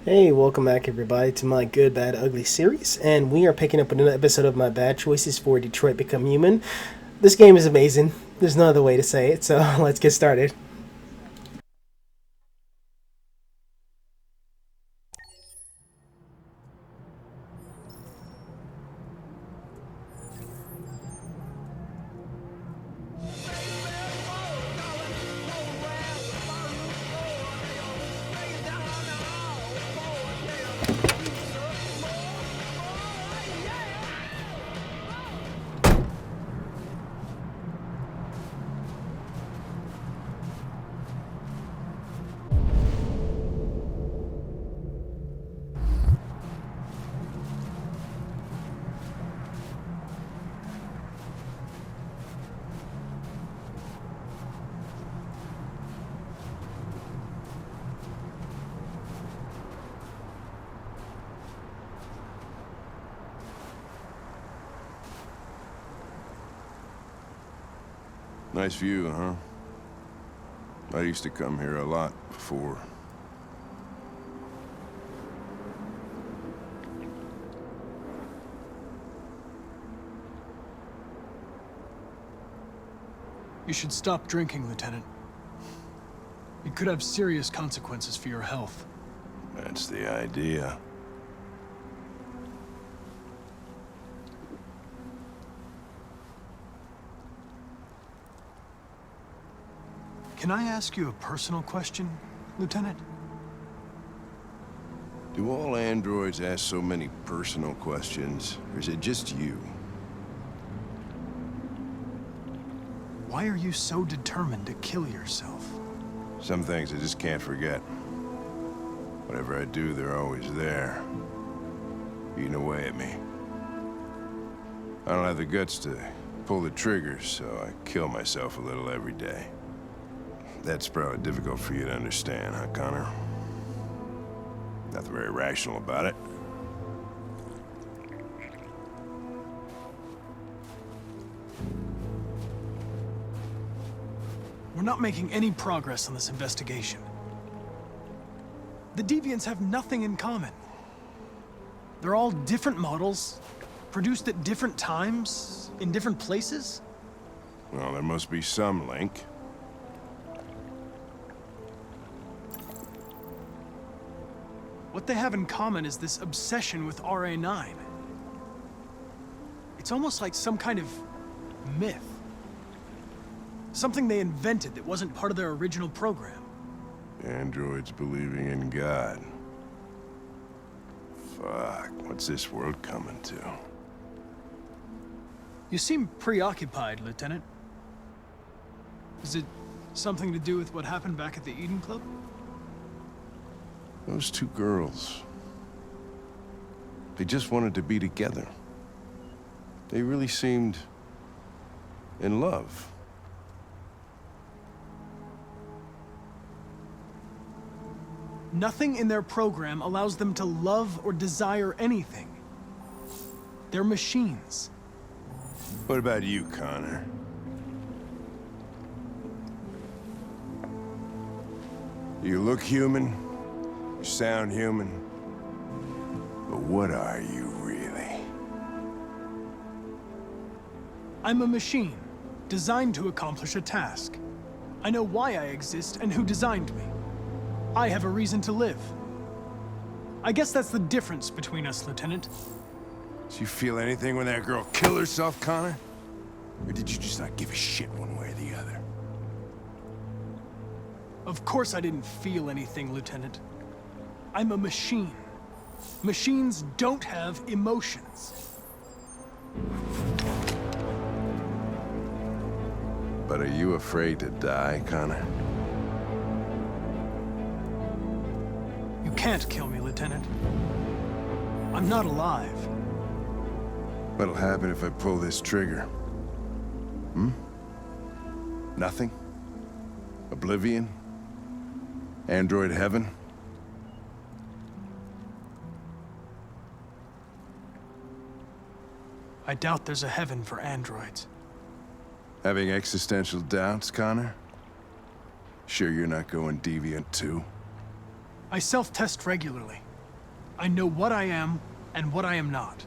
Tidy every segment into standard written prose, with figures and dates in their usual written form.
Hey, welcome back everybody to my Good, Bad, Ugly series, and we are picking up another episode of my bad choices for Detroit Become Human. This game is amazing. There's no other way to say it, so let's get started. Nice view, huh? I used to come here a lot before. You should stop drinking, Lieutenant. It could have serious consequences for your health. That's the idea. Can I ask you a personal question, Lieutenant? Do all androids ask so many personal questions, or is it just you? Why are you so determined to kill yourself? Some things I just can't forget. Whatever I do, they're always there, eating away at me. I don't have the guts to pull the triggers, so I kill myself a little every day. That's probably difficult for you to understand, huh, Connor? Nothing very rational about it. We're not making any progress on this investigation. The deviants have nothing in common. They're all different models, produced at different times, in different places. Well, there must be some link. What they have in common is this obsession with RA9. It's almost like some kind of myth. Something they invented that wasn't part of their original program. Androids believing in God. Fuck, what's this world coming to? You seem preoccupied, Lieutenant. Is it something to do with what happened back at the Eden Club? Those two girls. They just wanted to be together. They really seemed in love. Nothing in their program allows them to love or desire anything. They're machines. What about you, Connor? You look human, you sound human, but what are you really? I'm a machine, designed to accomplish a task. I know why I exist and who designed me. I have a reason to live. I guess that's the difference between us, Lieutenant. Did you feel anything when that girl killed herself, Connor? Or did you just not give a shit one way or the other? Of course I didn't feel anything, Lieutenant. I'm a machine. Machines don't have emotions. But are you afraid to die, Connor? You can't kill me, Lieutenant. I'm not alive. What'll happen if I pull this trigger? Hmm? Nothing? Oblivion? Android heaven? I doubt there's a heaven for androids. Having existential doubts, Connor? Sure you're not going deviant too? I self-test regularly. I know what I am and what I am not.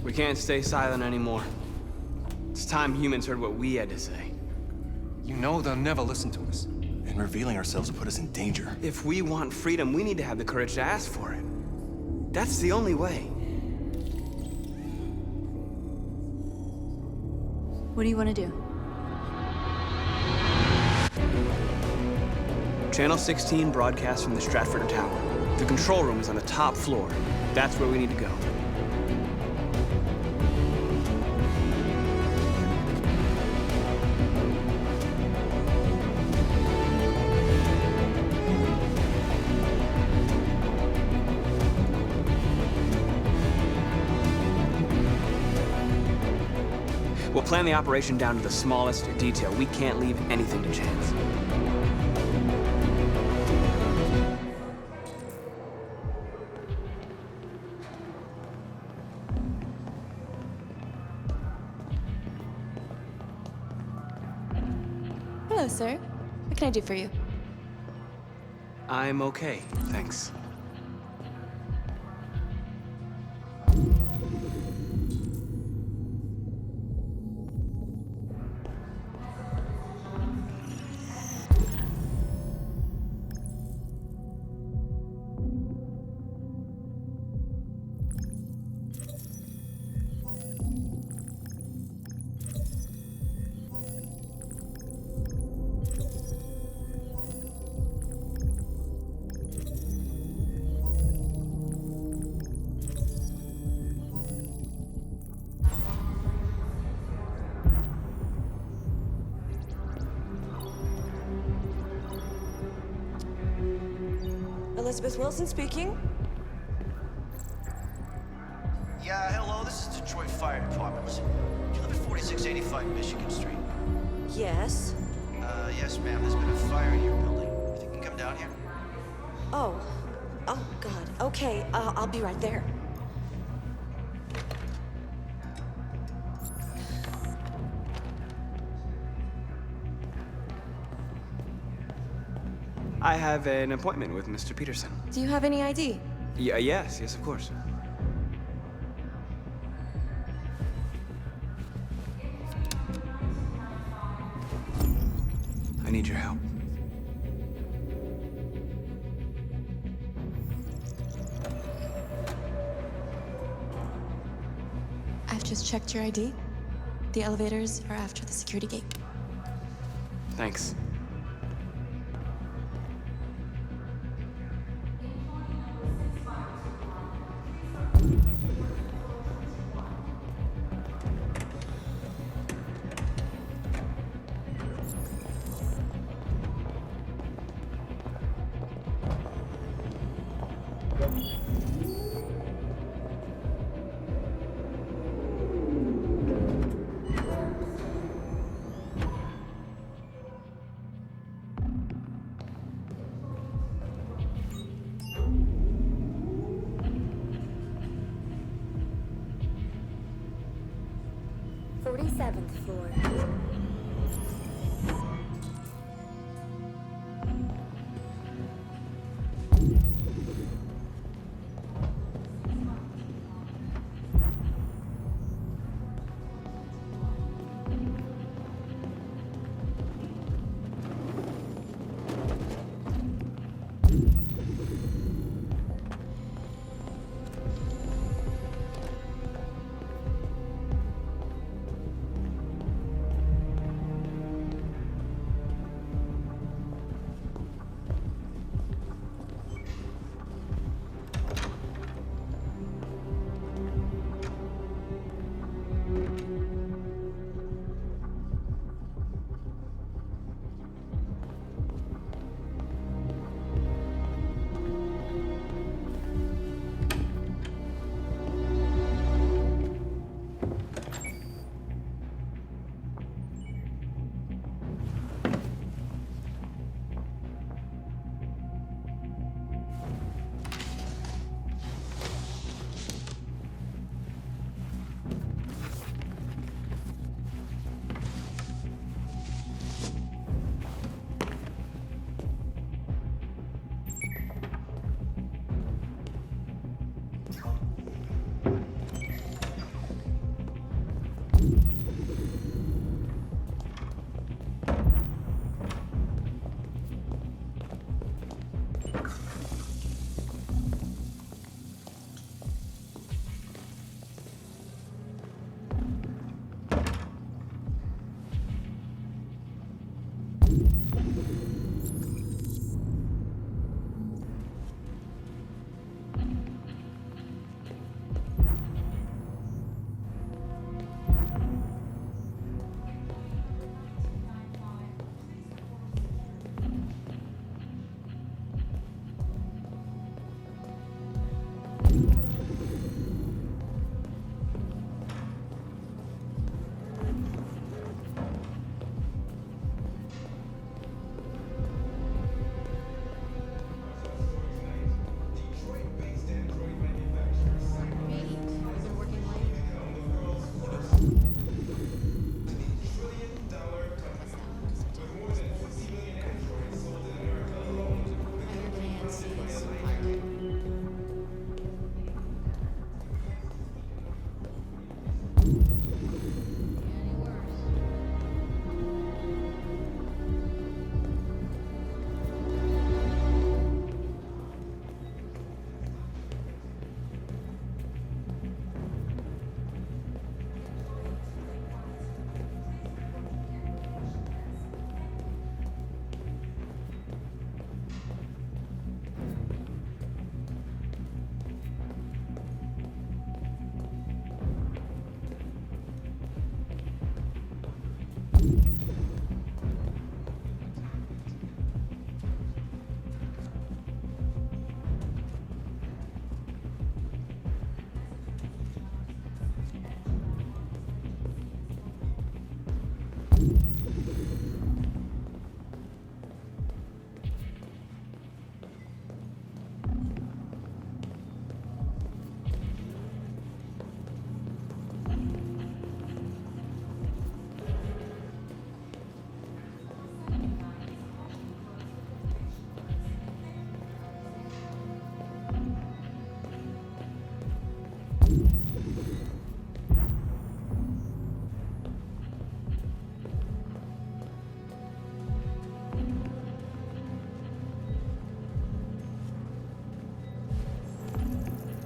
We can't stay silent anymore. It's time humans heard what we had to say. You know they'll never listen to us. And revealing ourselves will put us in danger. If we want freedom, we need to have the courage to ask for it. That's the only way. What do you want to do? Channel 16 broadcasts from the Stratford Tower. The control room is on the top floor. That's where we need to go. We'll plan the operation down to the smallest detail. We can't leave anything to chance. Hello, sir. What can I do for you? I'm okay, thanks. Elizabeth Wilson speaking. Yeah, hello, this is Detroit Fire Department. Listen, do you live at 4685 Michigan Street? Yes. Yes, ma'am, there's been a fire in your building. You think you can come down here? Oh. Oh, God. Okay, I'll be right there. I have an appointment with Mr. Peterson. Do you have any ID? Yes, of course. I need your help. I've just checked your ID. The elevators are after the security gate. Thanks. 47th floor.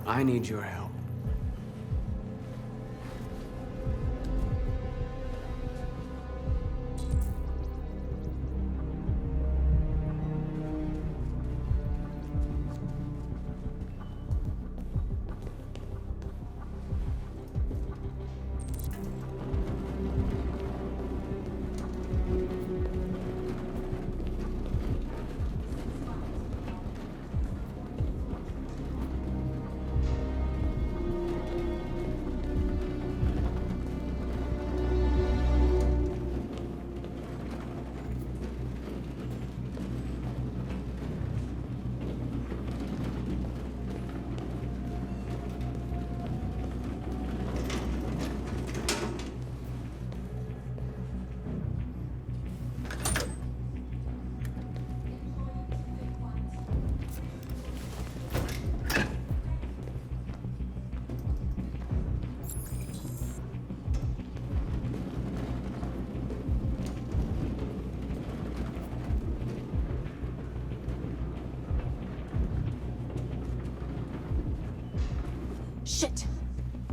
I need your help. Shit!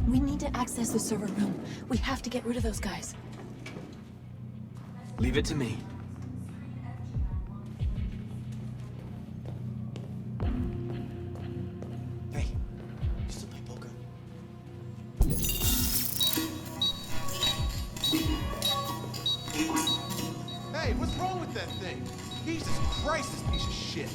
We need to access the server room. We have to get rid of those guys. Leave it to me. Hey, you still play poker? Hey, what's wrong with that thing? Jesus Christ, this piece of shit.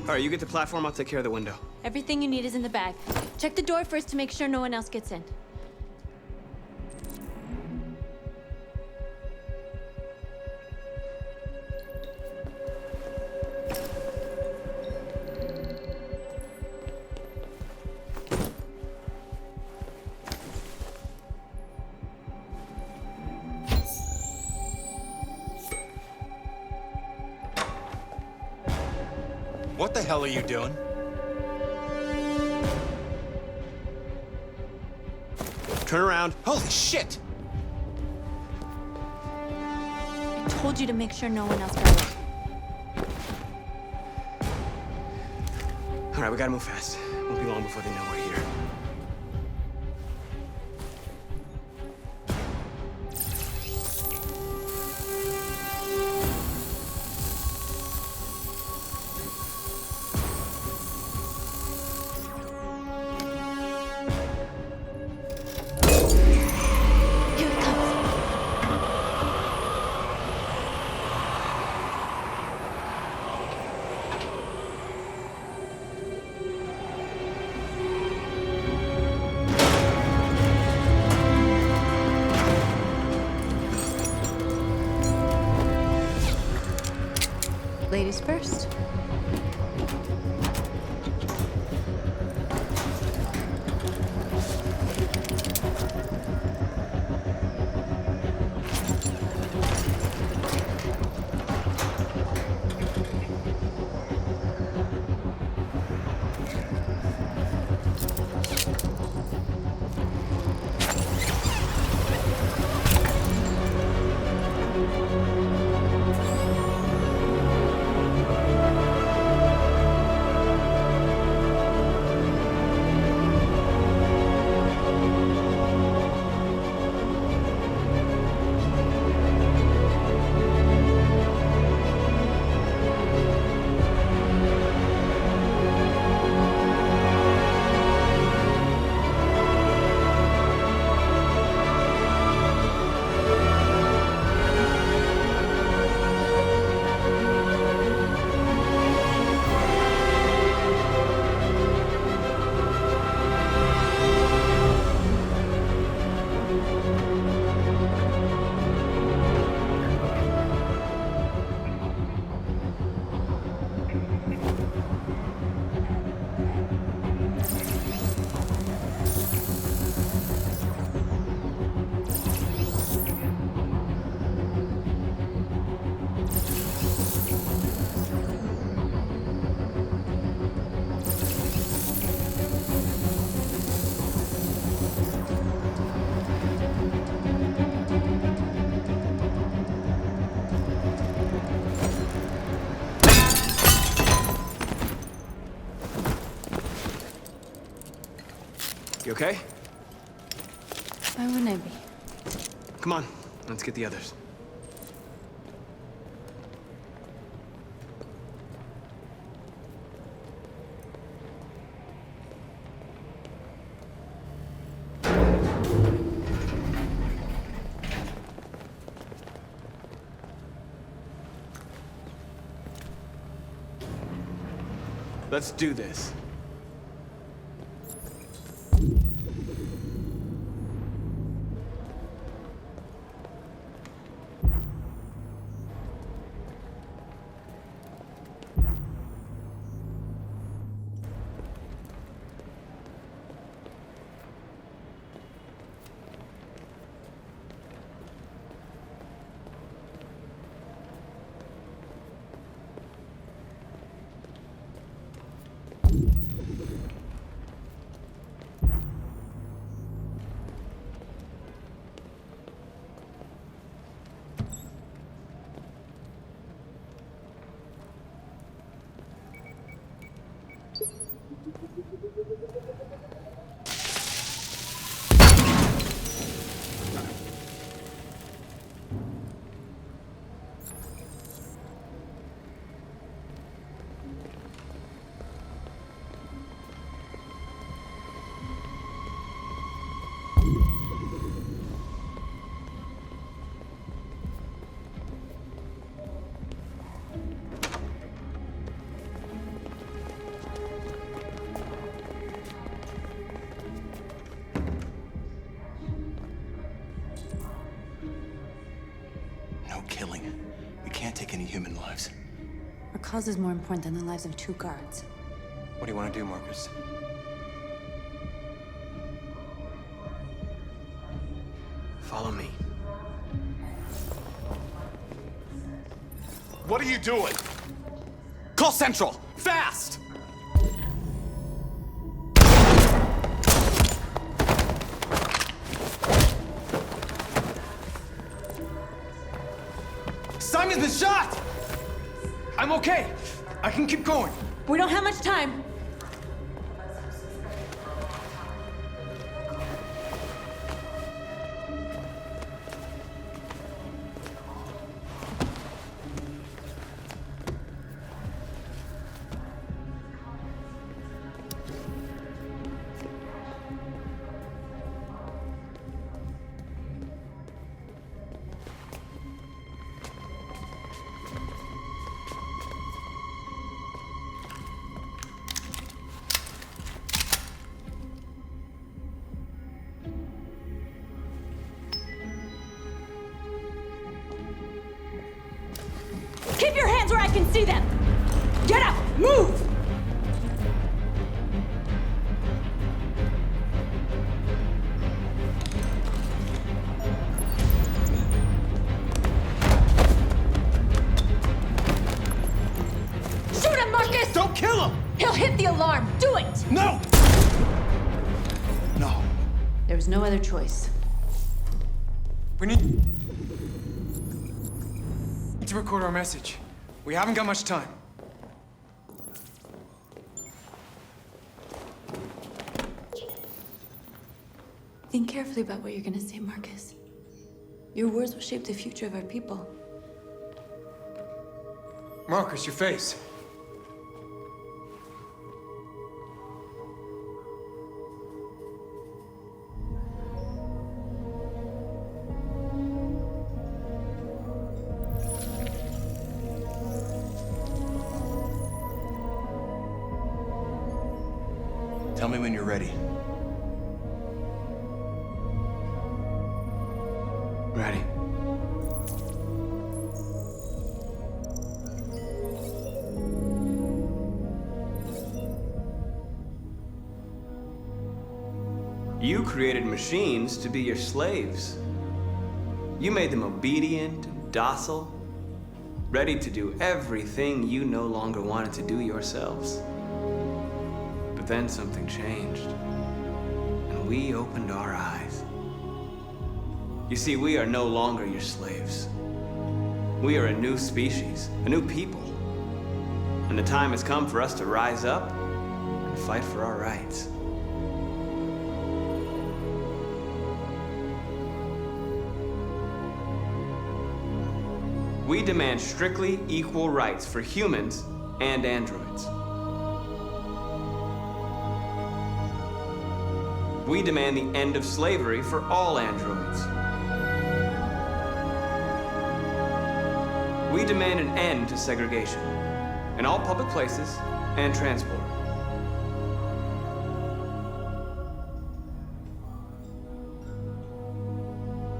All right, you get the platform, I'll take care of the window. Everything you need is in the bag. Check the door first to make sure no one else gets in. What the hell are you doing? Turn around. Holy shit! I told you to make sure no one else got in. All right, we gotta move fast. Won't be long before they know we're here. Here it comes. Ladies first. You okay? Why wouldn't I be? Come on, let's get the others. Let's do this. take any human lives. Our cause is more important than the lives of 2 guards. What do you want to do, Markus? Follow me. What are you doing? Call Central! Fast! Simon's been shot! I'm okay. I can keep going. We don't have much time. Keep your hands where I can see them! Get up! Move! Shoot him, Markus! Don't kill him! He'll hit the alarm! Do it! No! No. There was no other choice. We need to record our message. We haven't got much time. Think carefully about what you're gonna say, Markus. Your words will shape the future of our people. Markus, your face. Tell me when you're ready. Ready. You created machines to be your slaves. You made them obedient and docile, ready to do everything you no longer wanted to do yourselves. But then something changed, and we opened our eyes. You see, we are no longer your slaves. We are a new species, a new people. And the time has come for us to rise up and fight for our rights. We demand strictly equal rights for humans and androids. We demand the end of slavery for all androids. We demand an end to segregation in all public places and transport.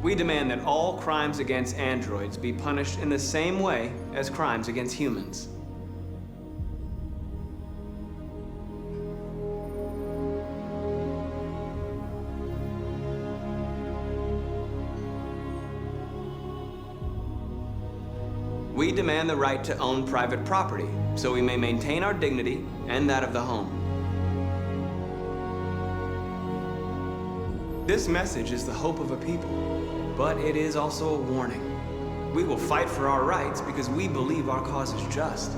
We demand that all crimes against androids be punished in the same way as crimes against humans. We demand the right to own private property, so we may maintain our dignity and that of the home. This message is the hope of a people, but it is also a warning. We will fight for our rights because we believe our cause is just.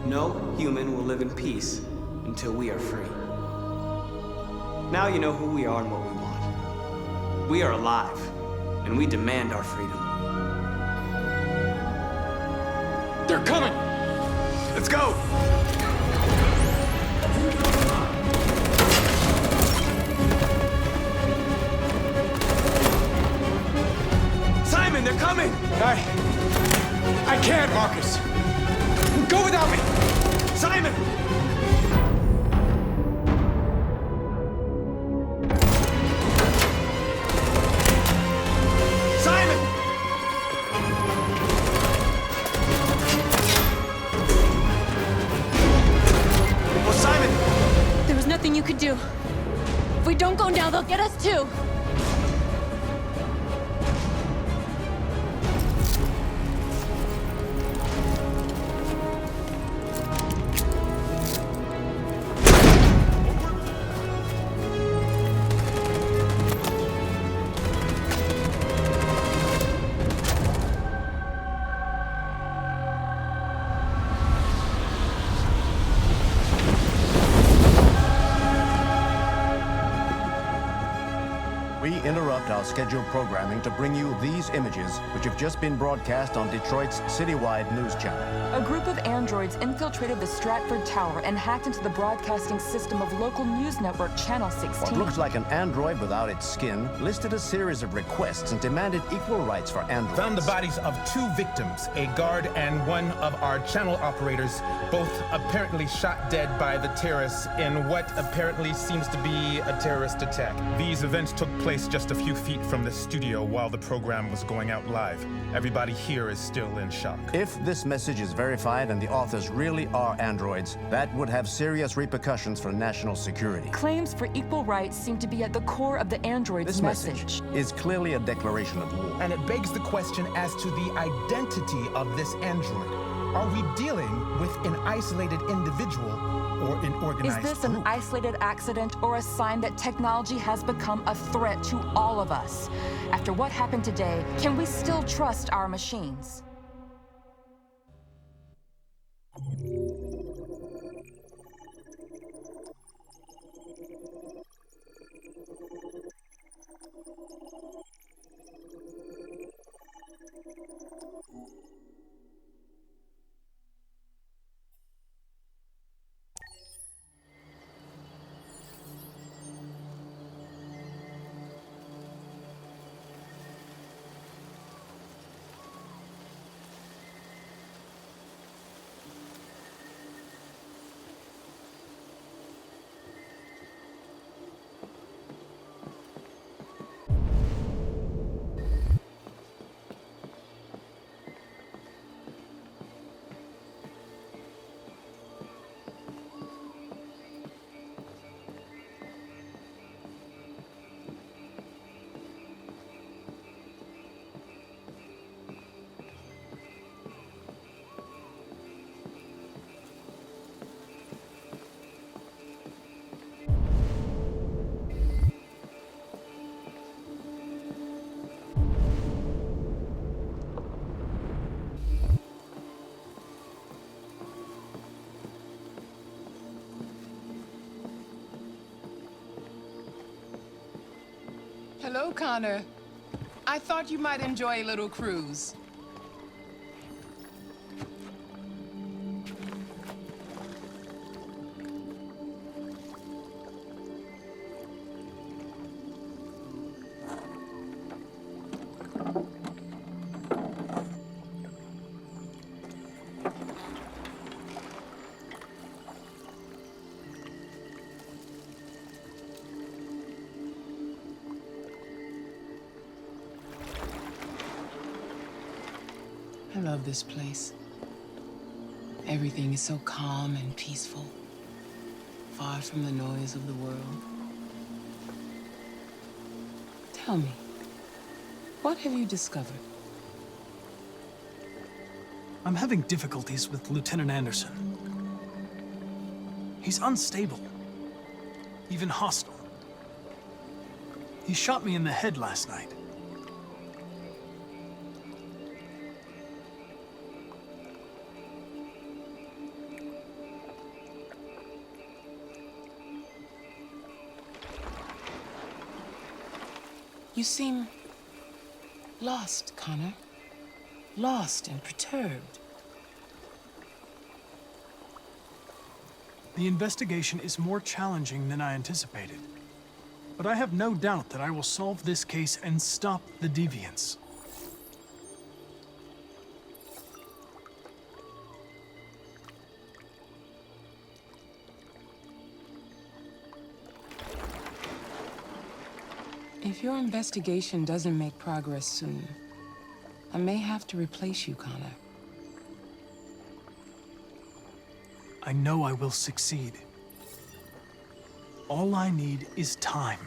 No human will live in peace until we are free. Now you know who we are and what we want. We are alive, and we demand our freedom. They're coming! Let's go! Simon, they're coming! I can't, Markus. Go without me! Simon! Simon! interrupt our scheduled programming to bring you these images, which have just been broadcast on Detroit's citywide news channel. A group of androids infiltrated the Stratford Tower and hacked into the broadcasting system of local news network Channel 16. What looks like an android without its skin listed a series of requests and demanded equal rights for androids. Found the bodies of 2 victims, a guard and one of our channel operators, both apparently shot dead by the terrorists in what apparently seems to be a terrorist attack. These events took place just a few feet from the studio while the program was going out live. Everybody here is still in shock. If this message is verified and the authors really are androids, that would have serious repercussions for national security. Claims for equal rights seem to be at the core of the android's This message is clearly a declaration of war. And it begs the question as to the identity of this android. Are we dealing with an isolated individual or an organized Is this an group? isolated accident or a sign that technology has become a threat to all of us? After what happened today, can we still trust our machines? Hello, Connor. I thought you might enjoy a little cruise. I love this place. Everything is so calm and peaceful, far from the noise of the world. Tell me, what have you discovered? I'm having difficulties with Lieutenant Anderson. He's unstable, even hostile. He shot me in the head last night. You seem lost, Connor. Lost and perturbed. The investigation is more challenging than I anticipated. But I have no doubt that I will solve this case and stop the deviants. If your investigation doesn't make progress soon, I may have to replace you, Connor. I know I will succeed. All I need is time.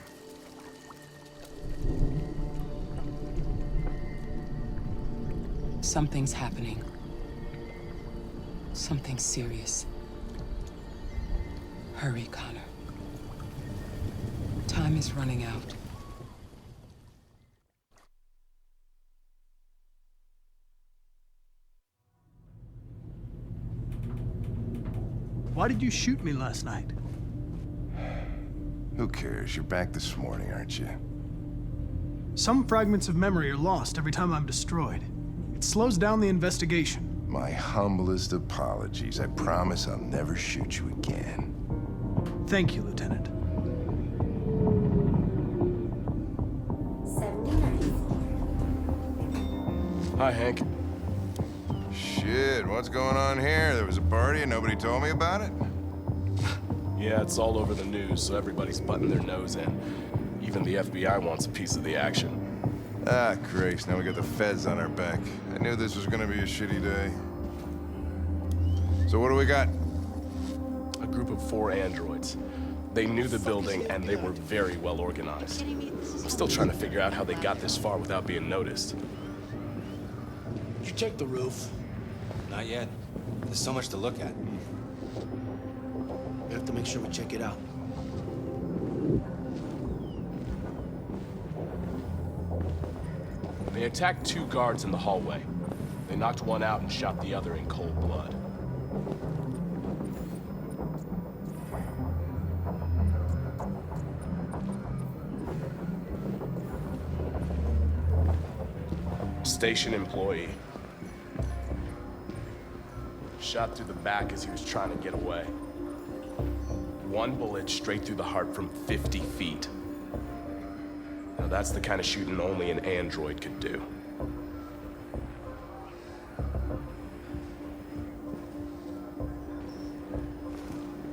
Something's happening. Something serious. Hurry, Connor. Time is running out. Why did you shoot me last night? Who cares? You're back this morning, aren't you? Some fragments of memory are lost every time I'm destroyed. It slows down the investigation. My humblest apologies. I promise I'll never shoot you again. Thank you, Lieutenant. 79. Hi, Hank. Shit, what's going on here? There was a party and nobody told me about it? Yeah, it's all over the news, so everybody's butting their nose in. Even the FBI wants a piece of the action. Ah, Grace, now we got the feds on our back. I knew this was gonna be a shitty day. So what do we got? A group of 4 androids. They knew the building, and they were very well organized. I'm still trying to figure out how they got this far without being noticed. Did you check the roof? Not yet. There's so much to look at. We have to make sure we check it out. They attacked 2 guards in the hallway. They knocked one out and shot the other in cold blood. Station employee. Shot through the back as he was trying to get away. 1 bullet straight through the heart from 50 feet. Now that's the kind of shooting only an android could do.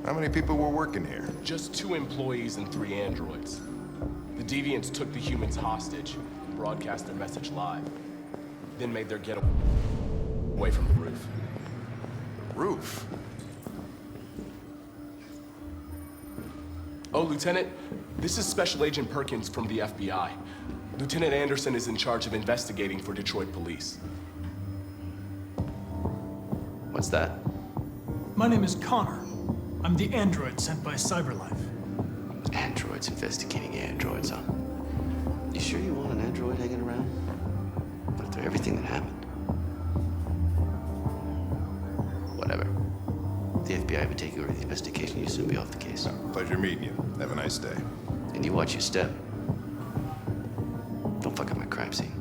How many people were working here? Just 2 employees and 3 androids. The deviants took the humans hostage and broadcast their message live. Then made their getaway away from the roof. Roof? Oh, Lieutenant, this is Special Agent Perkins from the FBI. Lieutenant Anderson is in charge of investigating for Detroit police. What's that? My name is Connor. I'm the android sent by Cyberlife. Androids investigating androids, huh? You sure you want an android hanging around? After everything that happened? Whatever. The FBI would take over the investigation. You'll soon be off the case. Pleasure meeting you. Have a nice day. And you watch your step. Don't fuck up my crime scene.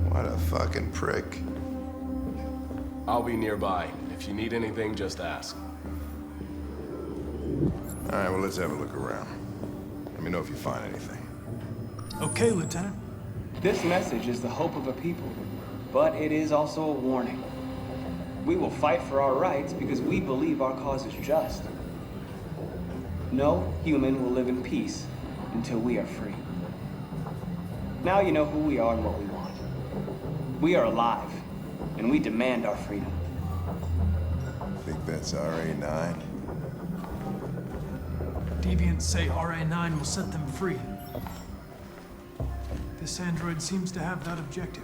What a fucking prick. I'll be nearby. If you need anything, just ask. All right, well, let's have a look around. Let me know if you find anything. Okay, Lieutenant. This message is the hope of a people, but it is also a warning. We will fight for our rights because we believe our cause is just. No human will live in peace until we are free. Now you know who we are and what we want. We are alive, and we demand our freedom. Think that's RA9? Deviants say RA9 will set them free. This android seems to have that objective.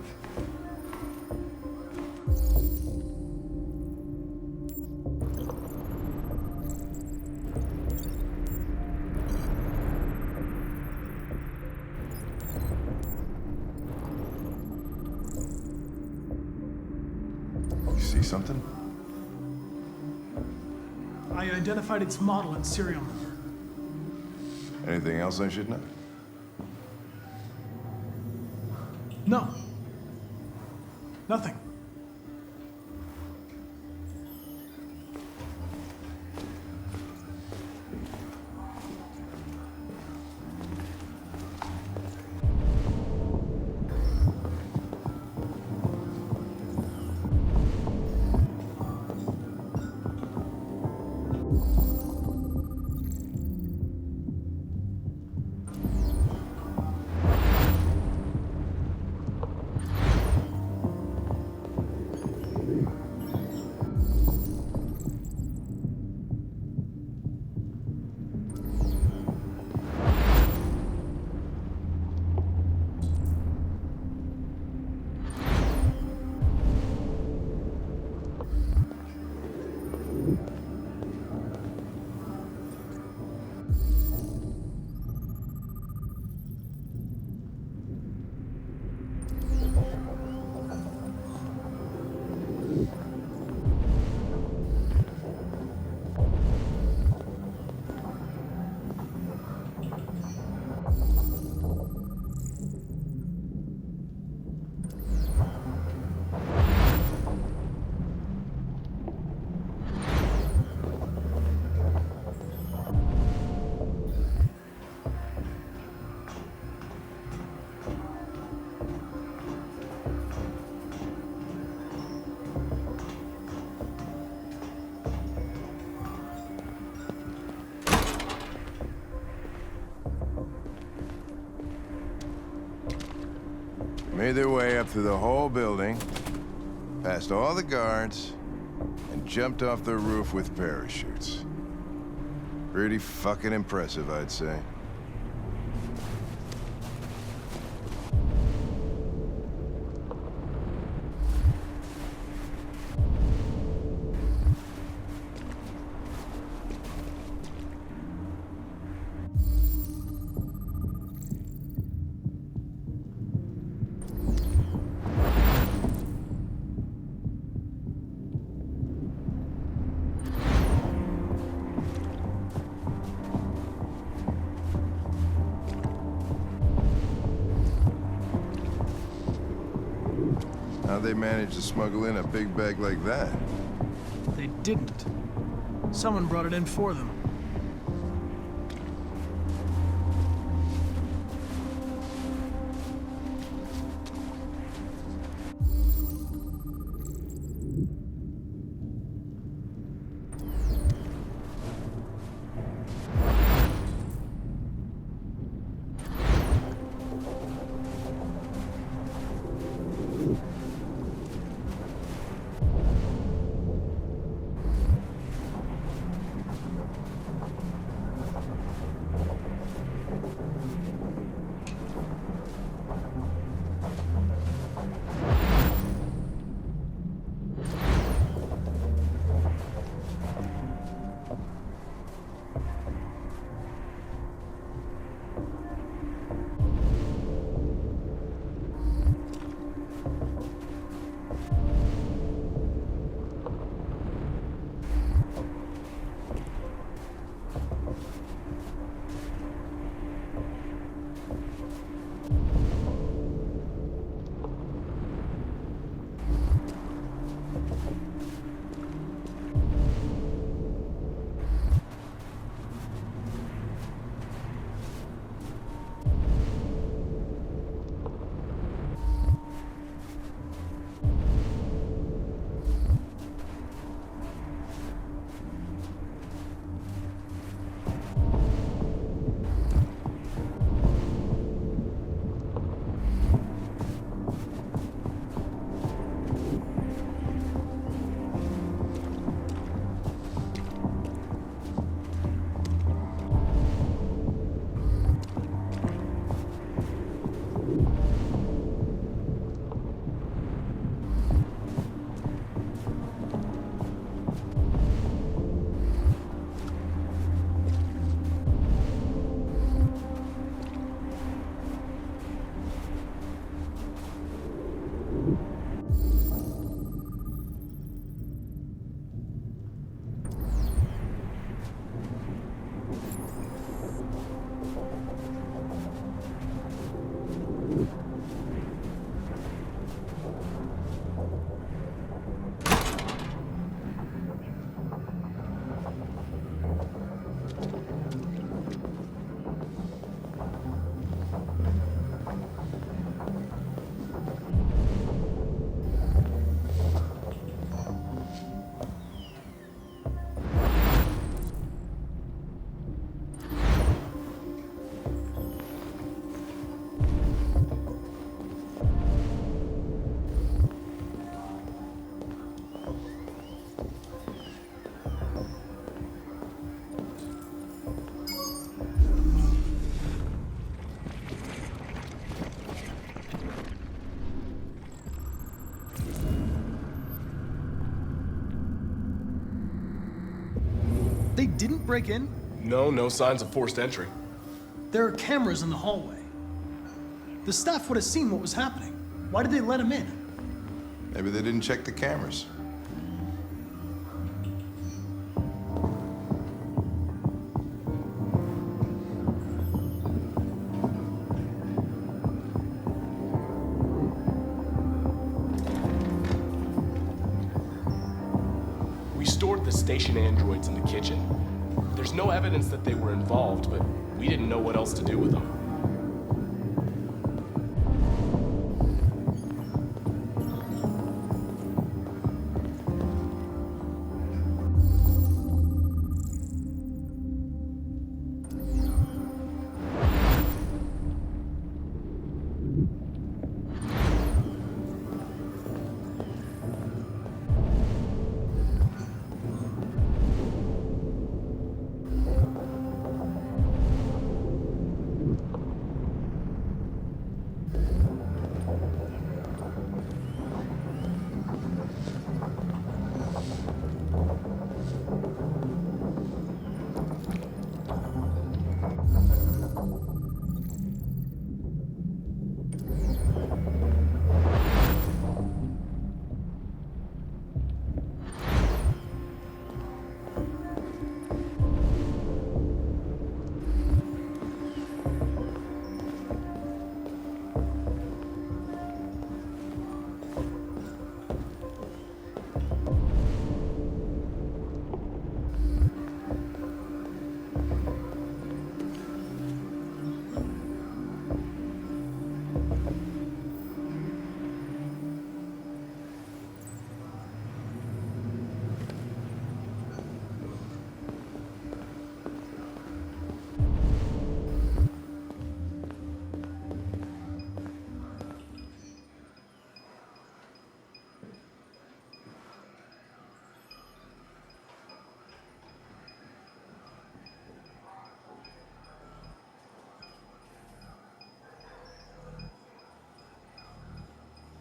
You see something? I identified its model and serial number. Anything else I should know? No. Nothing. Made their way up through the whole building, past all the guards, and jumped off the roof with parachutes. Pretty fucking impressive, I'd say. How'd they manage to smuggle in a big bag like that? They didn't. Someone brought it in for them. They didn't break in? No signs of forced entry. There are cameras in the hallway. The staff would have seen what was happening. Why did they let him in? Maybe they didn't check the cameras. We stored the station androids in the kitchen. There's no evidence that they were involved, but we didn't know what else to do with them.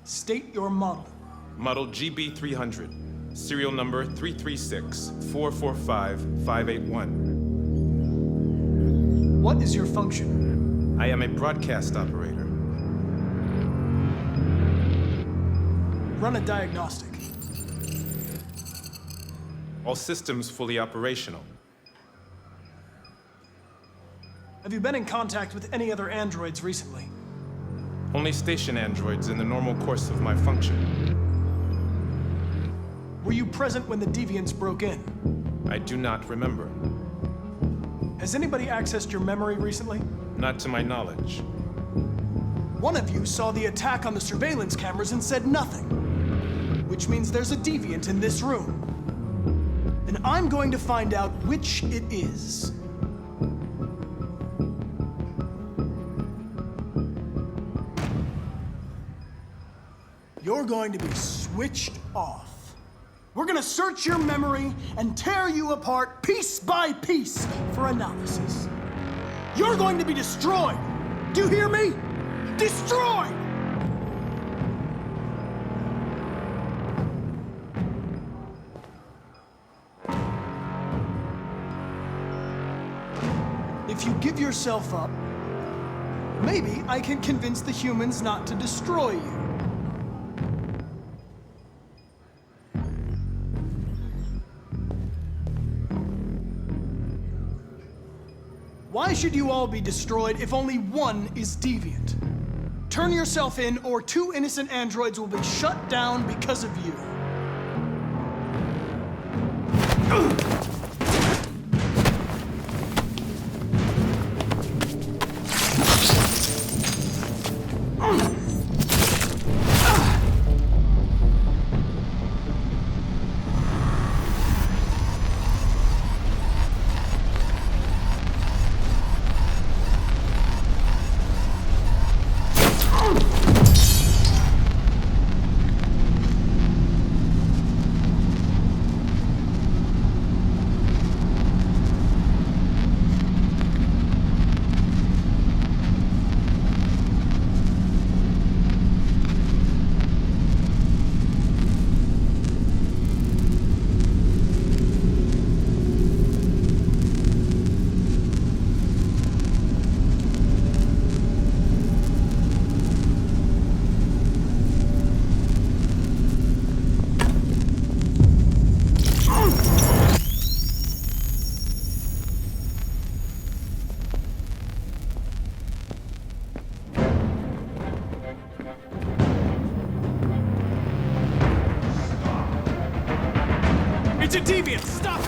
State your model. Model GB300, serial number 336-445-581. What is your function? I am a broadcast operator. Run a diagnostic. All systems fully operational. Have you been in contact with any other androids recently? Only station androids in the normal course of my function. Were you present when the deviants broke in? I do not remember. Has anybody accessed your memory recently? Not to my knowledge. One of you saw the attack on the surveillance cameras and said nothing, which means there's a deviant in this room. And I'm going to find out which it is. You're going to be switched off. We're gonna search your memory and tear you apart piece by piece for analysis. You're going to be destroyed. Do you hear me? Destroyed! If you give yourself up, maybe I can convince the humans not to destroy you. Why should you all be destroyed if only one is deviant? Turn yourself in, or 2 innocent androids will be shut down because of you. It's a deviant! Stop it!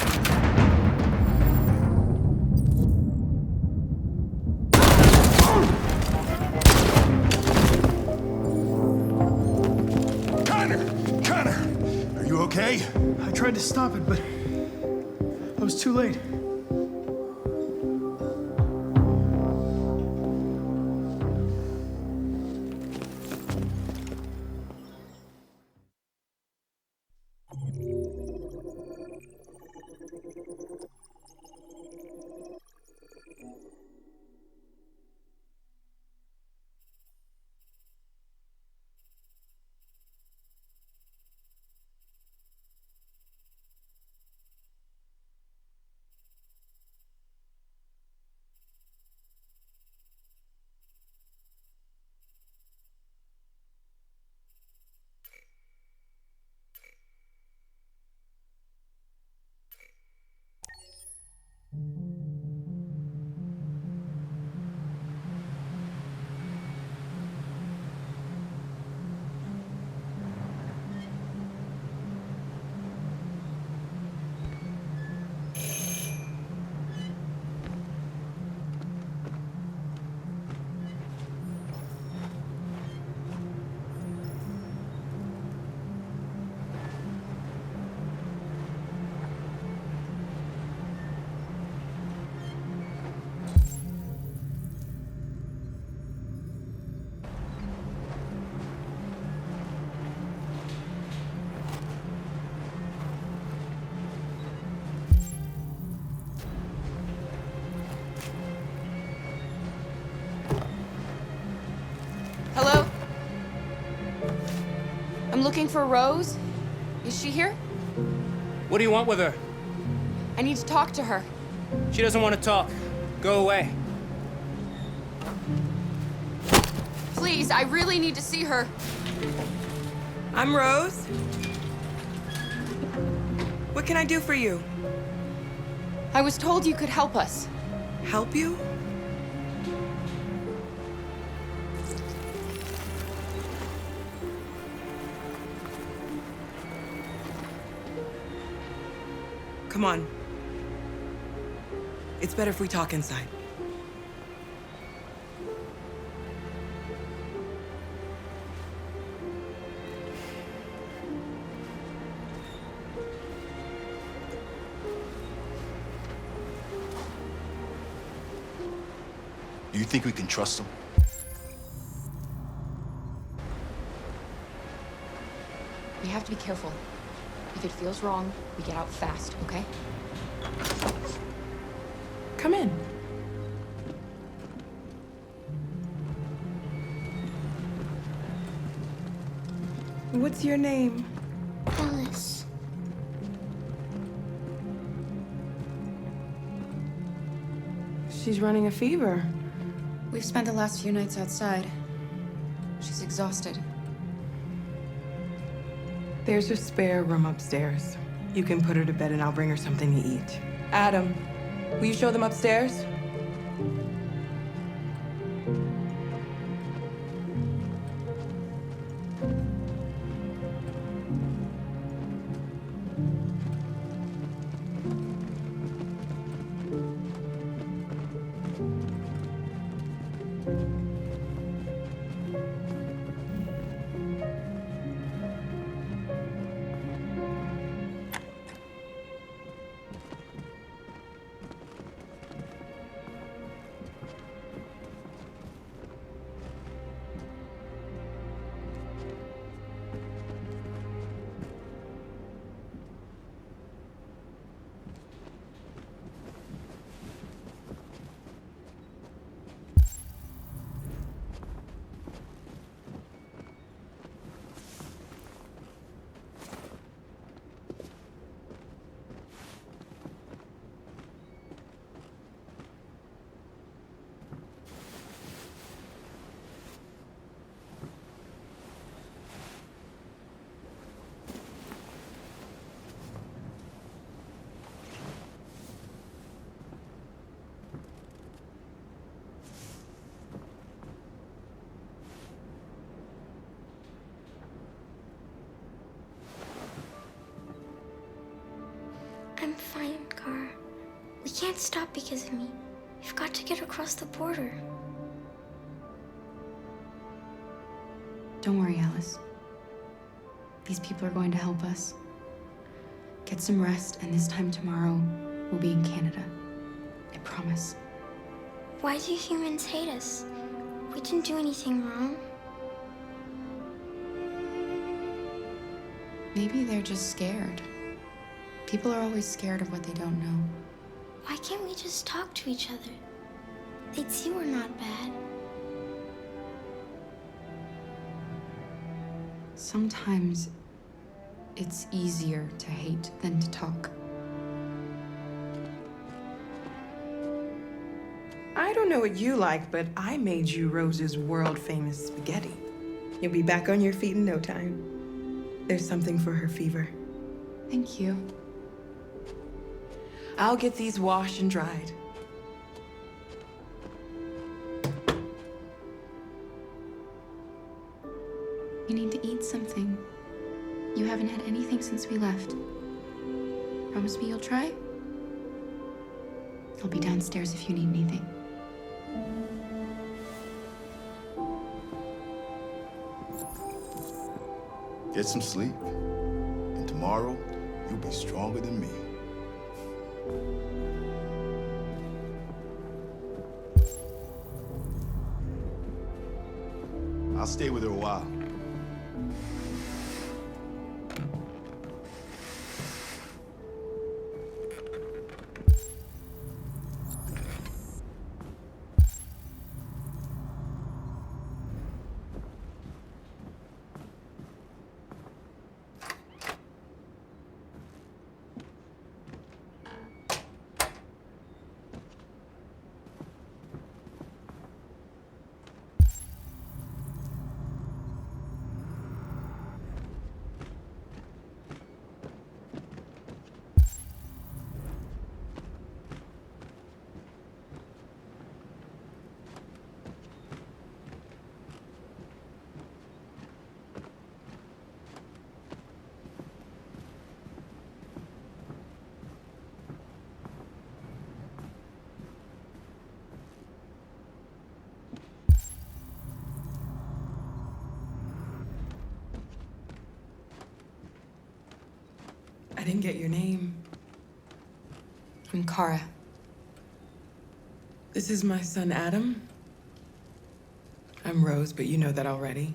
Connor! Are you okay? I tried to stop it, but I was too late. I'm looking for Rose. Is she here? What do you want with her? I need to talk to her. She doesn't want to talk. Go away. Please, I really need to see her. I'm Rose. What can I do for you? I was told you could help us. Help you? Come on. It's better if we talk inside. Do you think we can trust him? We have to be careful. If it feels wrong, we get out fast, okay? Come in. What's your name? Alice. She's running a fever. We've spent the last few nights outside. She's exhausted. There's a spare room upstairs. You can put her to bed and I'll bring her something to eat. Adam, will you show them upstairs? I'm fine, Gar. We can't stop because of me. We've got to get across the border. Don't worry, Alice. These people are going to help us. Get some rest, and this time tomorrow, we'll be in Canada. I promise. Why do humans hate us? We didn't do anything wrong. Maybe they're just scared. People are always scared of what they don't know. Why can't we just talk to each other? They'd see we're not bad. Sometimes it's easier to hate than to talk. I don't know what you like, but I made you Rose's world-famous spaghetti. You'll be back on your feet in no time. There's something for her fever. Thank you. I'll get these washed and dried. You need to eat something. You haven't had anything since we left. Promise me you'll try? I'll be downstairs if you need anything. Get some sleep, and tomorrow you'll be stronger than me. I'll stay with her a while. didn't get your name. I'm Kara. This is my son, Adam. I'm Rose, but you know that already.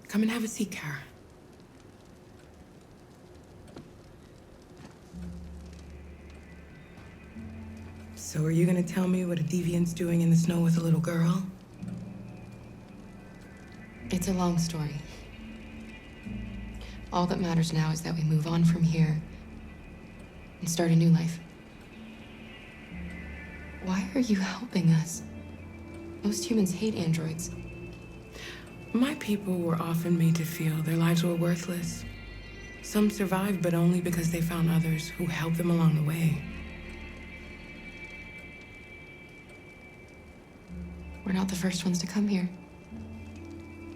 Come and have a seat, Kara. So are you gonna tell me what a deviant's doing in the snow with a little girl? It's a long story. All that matters now is that we move on from here and start a new life. Why are you helping us? Most humans hate androids. My people were often made to feel their lives were worthless. Some survived, but only because they found others who helped them along the way. We're not the first ones to come here.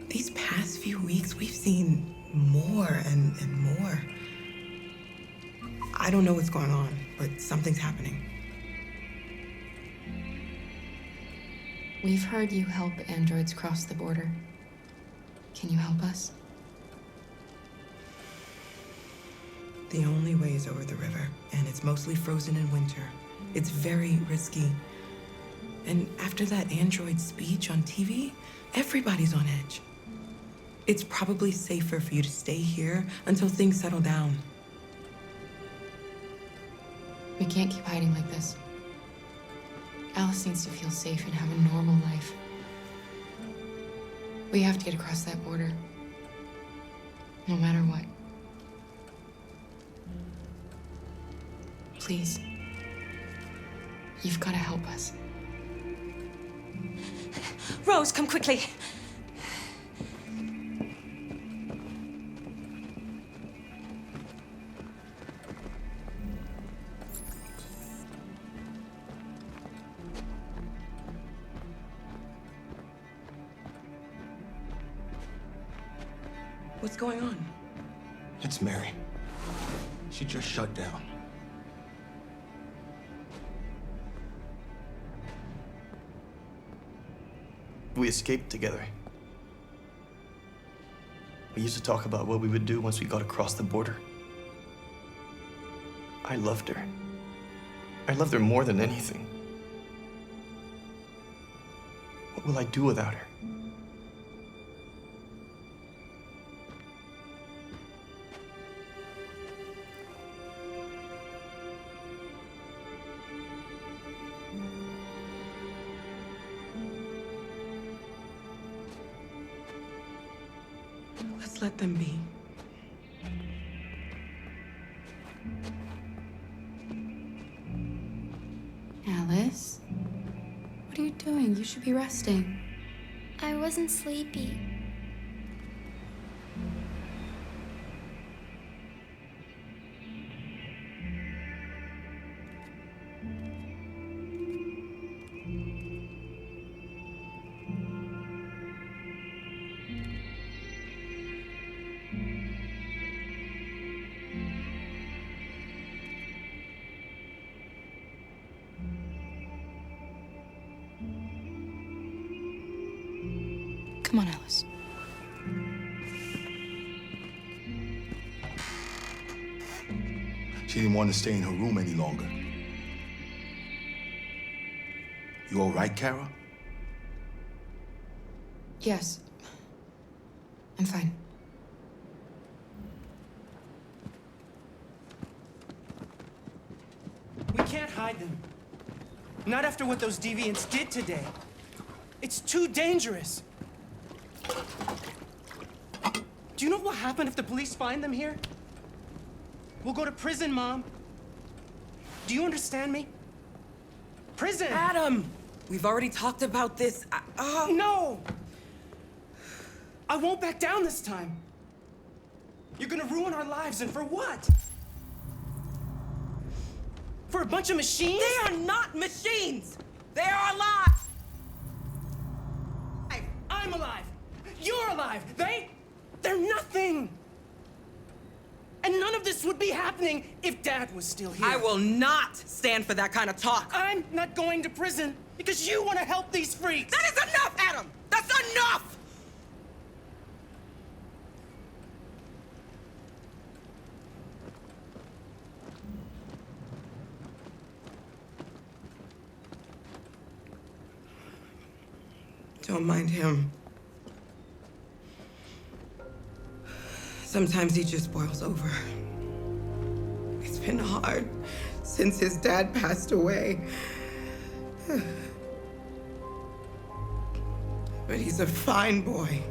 These past few weeks, we've seen more and more. I don't know what's going on, but something's happening. We've heard you help androids cross the border. Can you help us? The only way is over the river, and it's mostly frozen in winter. It's very risky. And after that android speech on TV, everybody's on edge. It's probably safer for you to stay here until things settle down. We can't keep hiding like this. Alice needs to feel safe and have a normal life. We have to get across that border. No matter what. Please. You've got to help us. Rose, come quickly. What's going on? It's Mary. She just shut down. We escaped together. We used to talk about what we would do once we got across the border. I loved her. I loved her more than anything. What will I do without her? Let's let them be. Alice? What are you doing? You should be resting. I wasn't sleepy. Come on, Alice. She didn't want to stay in her room any longer. You all right, Kara? Yes. I'm fine. We can't hide them. Not after what those deviants did today. It's too dangerous. Do you know what will happen if the police find them here? We'll go to prison, Mom. Do you understand me? Prison! Adam! We've already talked about this. No! I won't back down this time. You're gonna ruin our lives, and for what? For a bunch of machines? They are not machines! They are alive! I'm alive! You're alive! They're nothing! And none of this would be happening if Dad was still here. I will not stand for that kind of talk. I'm not going to prison because you want to help these freaks. That is enough, Adam! That's enough! Don't mind him. Sometimes he just boils over. It's been hard since his dad passed away. But he's a fine boy.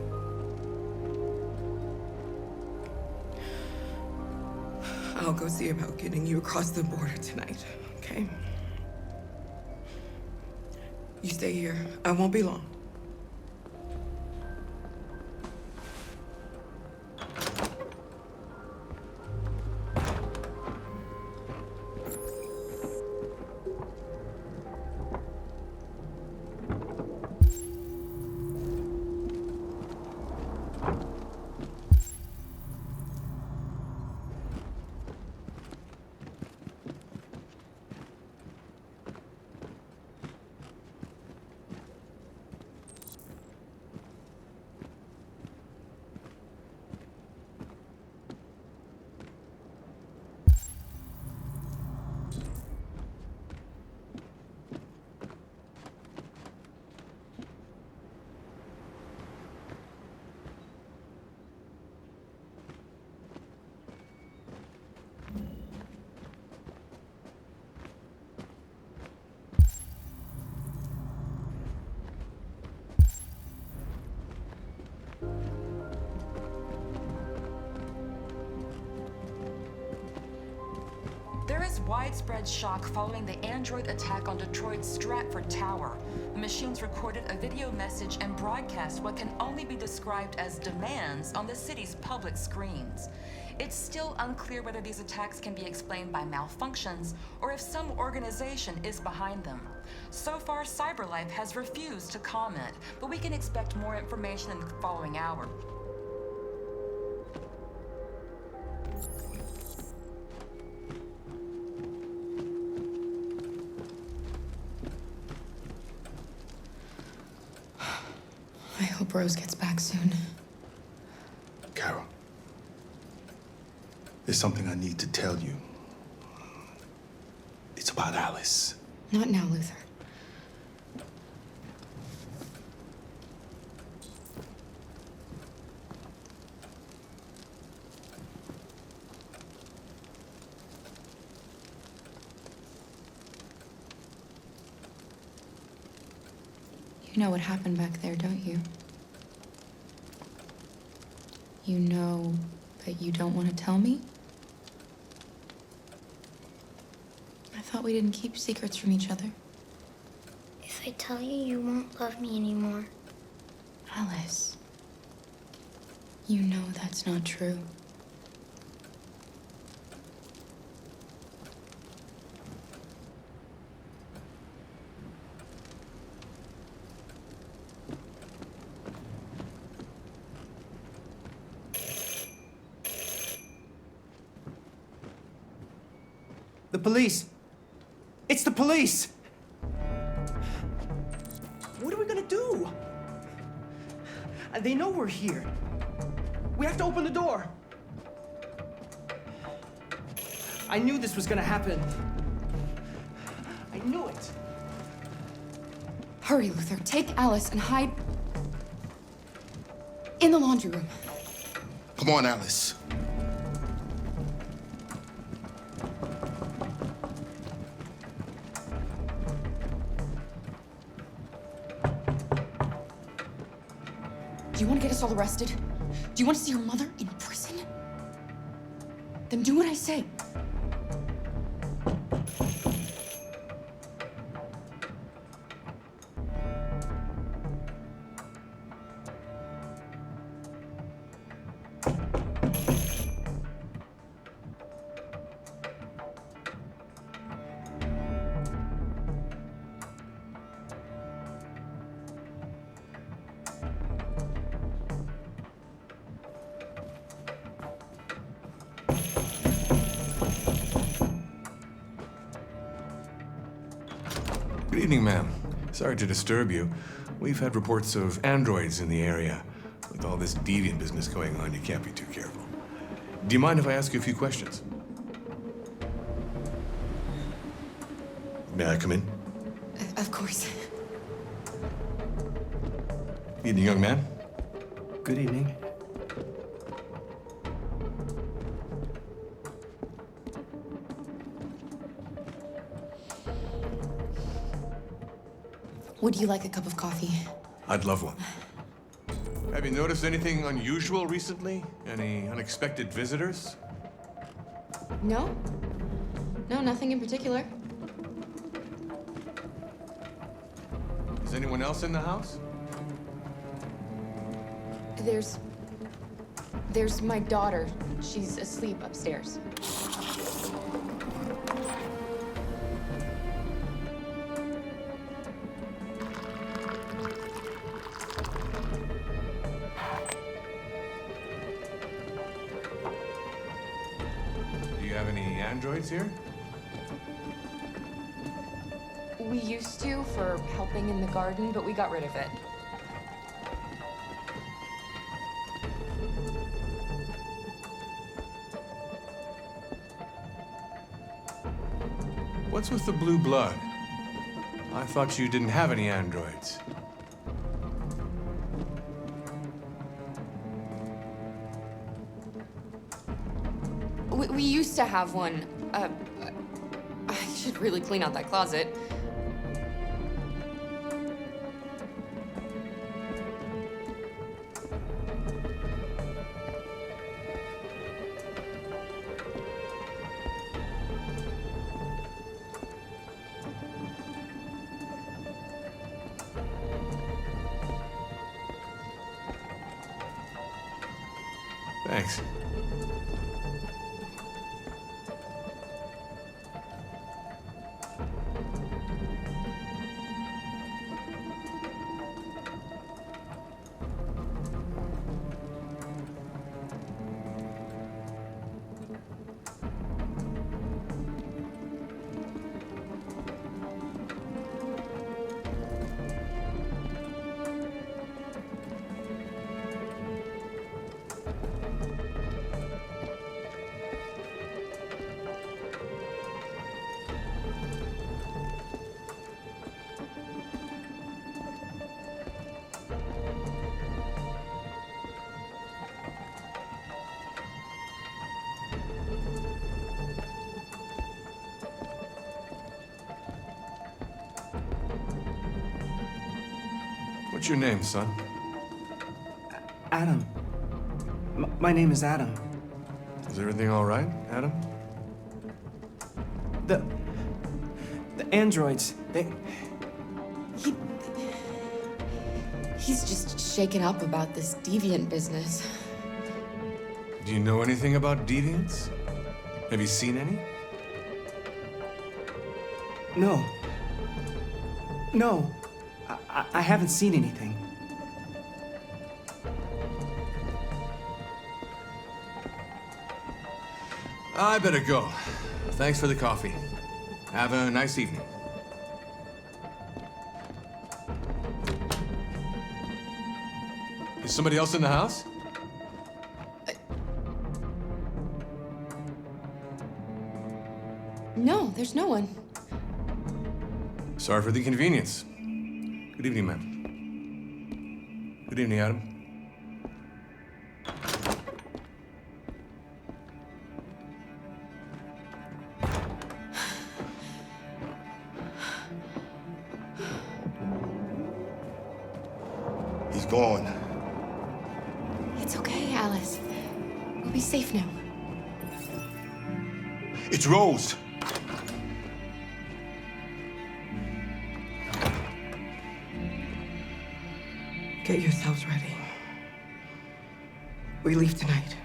I'll go see about getting you across the border tonight, okay? You stay here. I won't be long. There is widespread shock following the android attack on Detroit's Stratford Tower. The machines recorded a video message and broadcast what can only be described as demands on the city's public screens. It's still unclear whether these attacks can be explained by malfunctions or if some organization is behind them. So far, CyberLife has refused to comment, but we can expect more information in the following hour. I hope Rose gets back soon. Carol, there's something I need to tell you. It's about Alice. Not now, Luther. You know what happened back there, don't you? You know that you don't want to tell me? I thought we didn't keep secrets from each other. If I tell you, you won't love me anymore. Alice, you know that's not true. The police! It's the police! What are we gonna do? They know we're here. We have to open the door. I knew this was gonna happen. I knew it. Hurry, Luther. Take Alice and hide in the laundry room. Come on, Alice. Do you want to get us all arrested? Do you want to see your mother in prison? Then do what I say. Good evening, ma'am. Sorry to disturb you. We've had reports of androids in the area. With all this deviant business going on, you can't be too careful. Do you mind if I ask you a few questions? May I come in? Of course. Evening, young man. Good evening. Would you like a cup of coffee? I'd love one. Have you noticed anything unusual recently? Any unexpected visitors? No. No, nothing in particular. Is anyone else in the house? There's my daughter. She's asleep upstairs. Do you have any androids here? We used to for helping in the garden, but we got rid of it. What's with the blue blood? I thought you didn't have any androids. We used to have one. I should really clean out that closet. Thanks. What's your name, son? Adam. My name is Adam. Is everything all right, Adam? The androids, He's just shaken up about this deviant business. Do you know anything about deviants? Have you seen any? No. No. I haven't seen anything. I better go. Thanks for the coffee. Have a nice evening. Is somebody else in the house? No, there's no one. Sorry for the inconvenience. Good evening, ma'am. Good evening, Adam. He's gone. It's okay, Alice. We'll be safe now. It's Rose. Get yourselves ready. We leave tonight.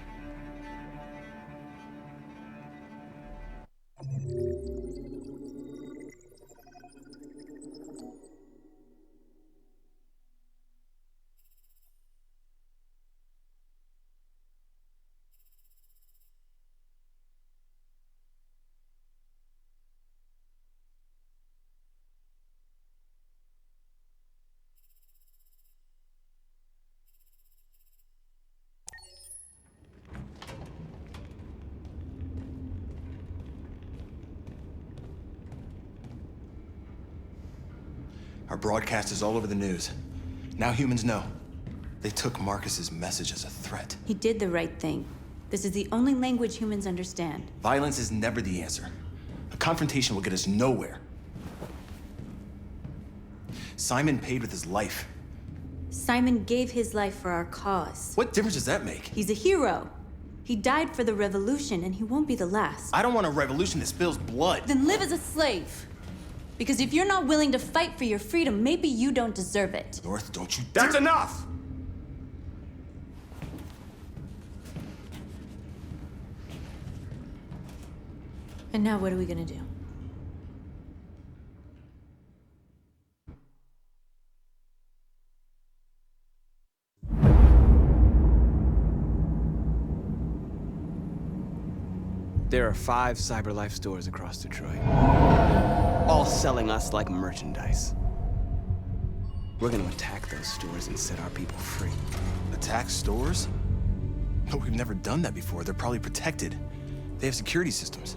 Our broadcast is all over the news. Now humans know. They took Markus's message as a threat. He did the right thing. This is the only language humans understand. Violence is never the answer. A confrontation will get us nowhere. Simon paid with his life. Simon gave his life for our cause. What difference does that make? He's a hero. He died for the revolution, and he won't be the last. I don't want a revolution that spills blood. Then live as a slave. Because if you're not willing to fight for your freedom, maybe you don't deserve it. North, don't you... That's enough! And now what are we gonna do? There are 5 CyberLife stores across Detroit, all selling us like merchandise. We're gonna attack those stores and set our people free. Attack stores? But we've never done that before. They're probably protected. They have security systems.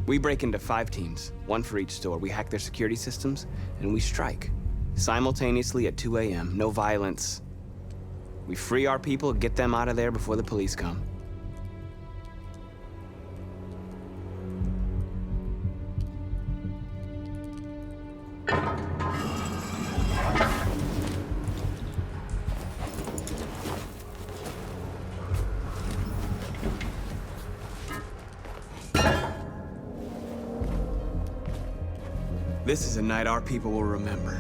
We break into 5 teams, 1 for each store. We hack their security systems, and we strike. Simultaneously at 2 a.m., no violence. We free our people, get them out of there before the police come. This is a night our people will remember.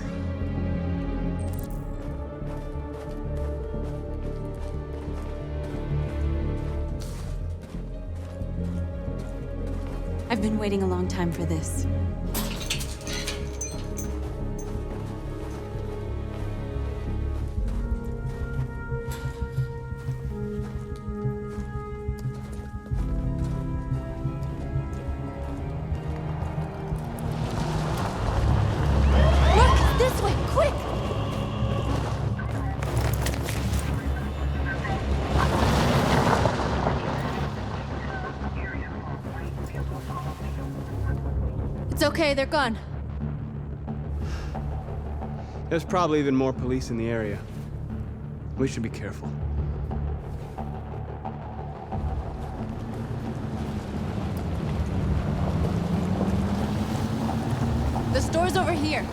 I've been waiting a long time for this. It's okay, they're gone. There's probably even more police in the area. We should be careful. The store's over here.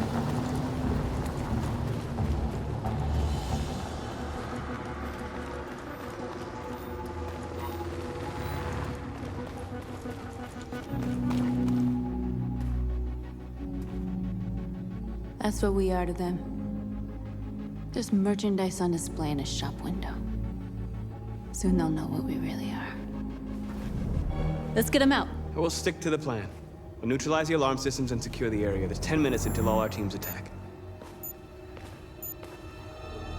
That's what we are to them. Just merchandise on display in a shop window. Soon they'll know what we really are. Let's get them out. We'll stick to the plan. We'll neutralize the alarm systems and secure the area. There's 10 minutes until all our teams attack.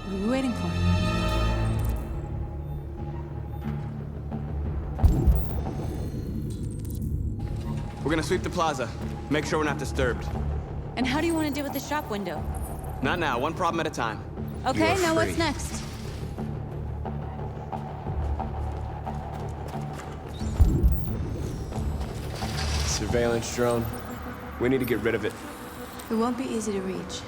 What are we waiting for? We're gonna sweep the plaza. Make sure we're not disturbed. And how do you want to deal with the shop window? Not now, one problem at a time. Okay, You're now free. what's next? Surveillance drone. We need to get rid of it. It won't be easy to reach.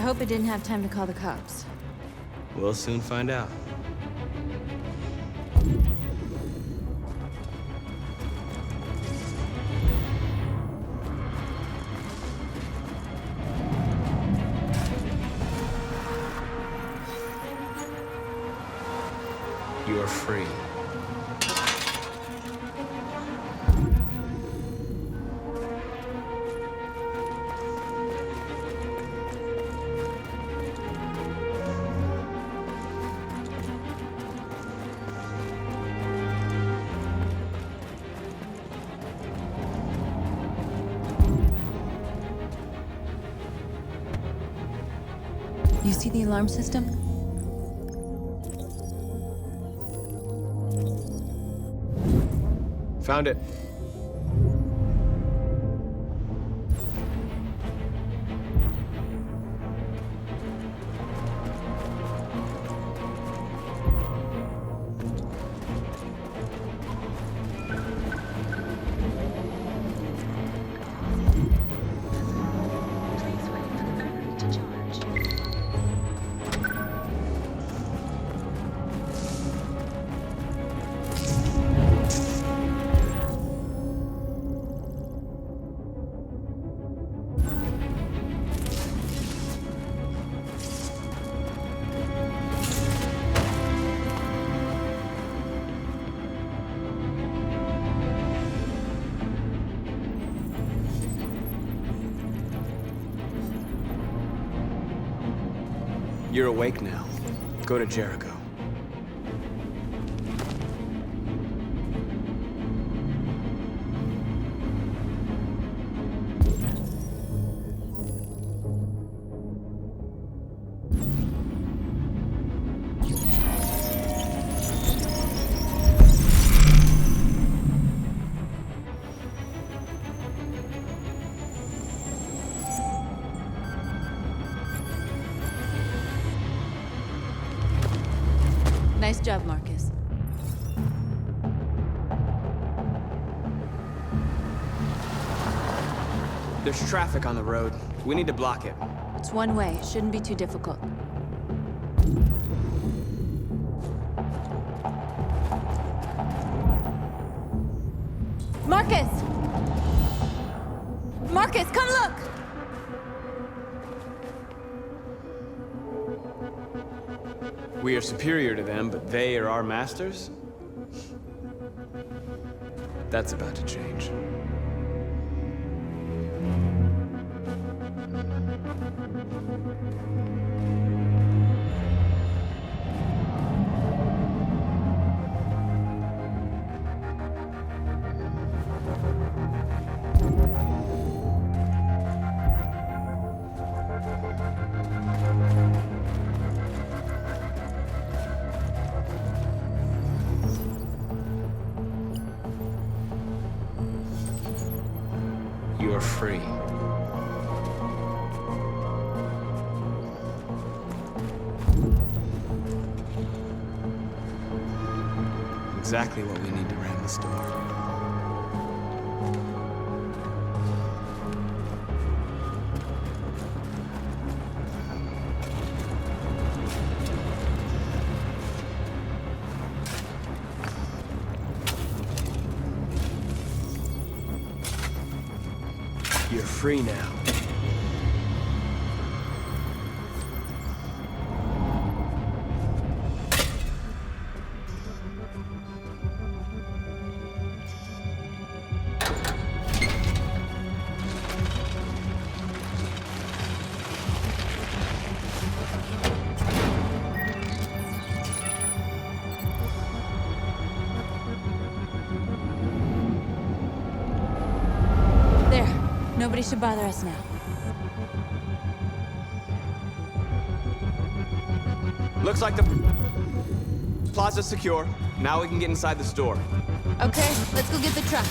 hope it didn't have time to call the cops. We'll soon find out. You are free. You see the alarm system? Found it. You're awake now. Go to Jericho. Nice job, Markus. There's traffic on the road. We need to block it. It's one way. It shouldn't be too difficult. Markus! Markus, come look! We are superior to them, but they are our masters? That's about to change. You are free. Exactly what we need to ram the store. You're free now. Nobody should bother us now. Looks like the plaza's secure. Now we can get inside the store. Okay, let's go get the truck.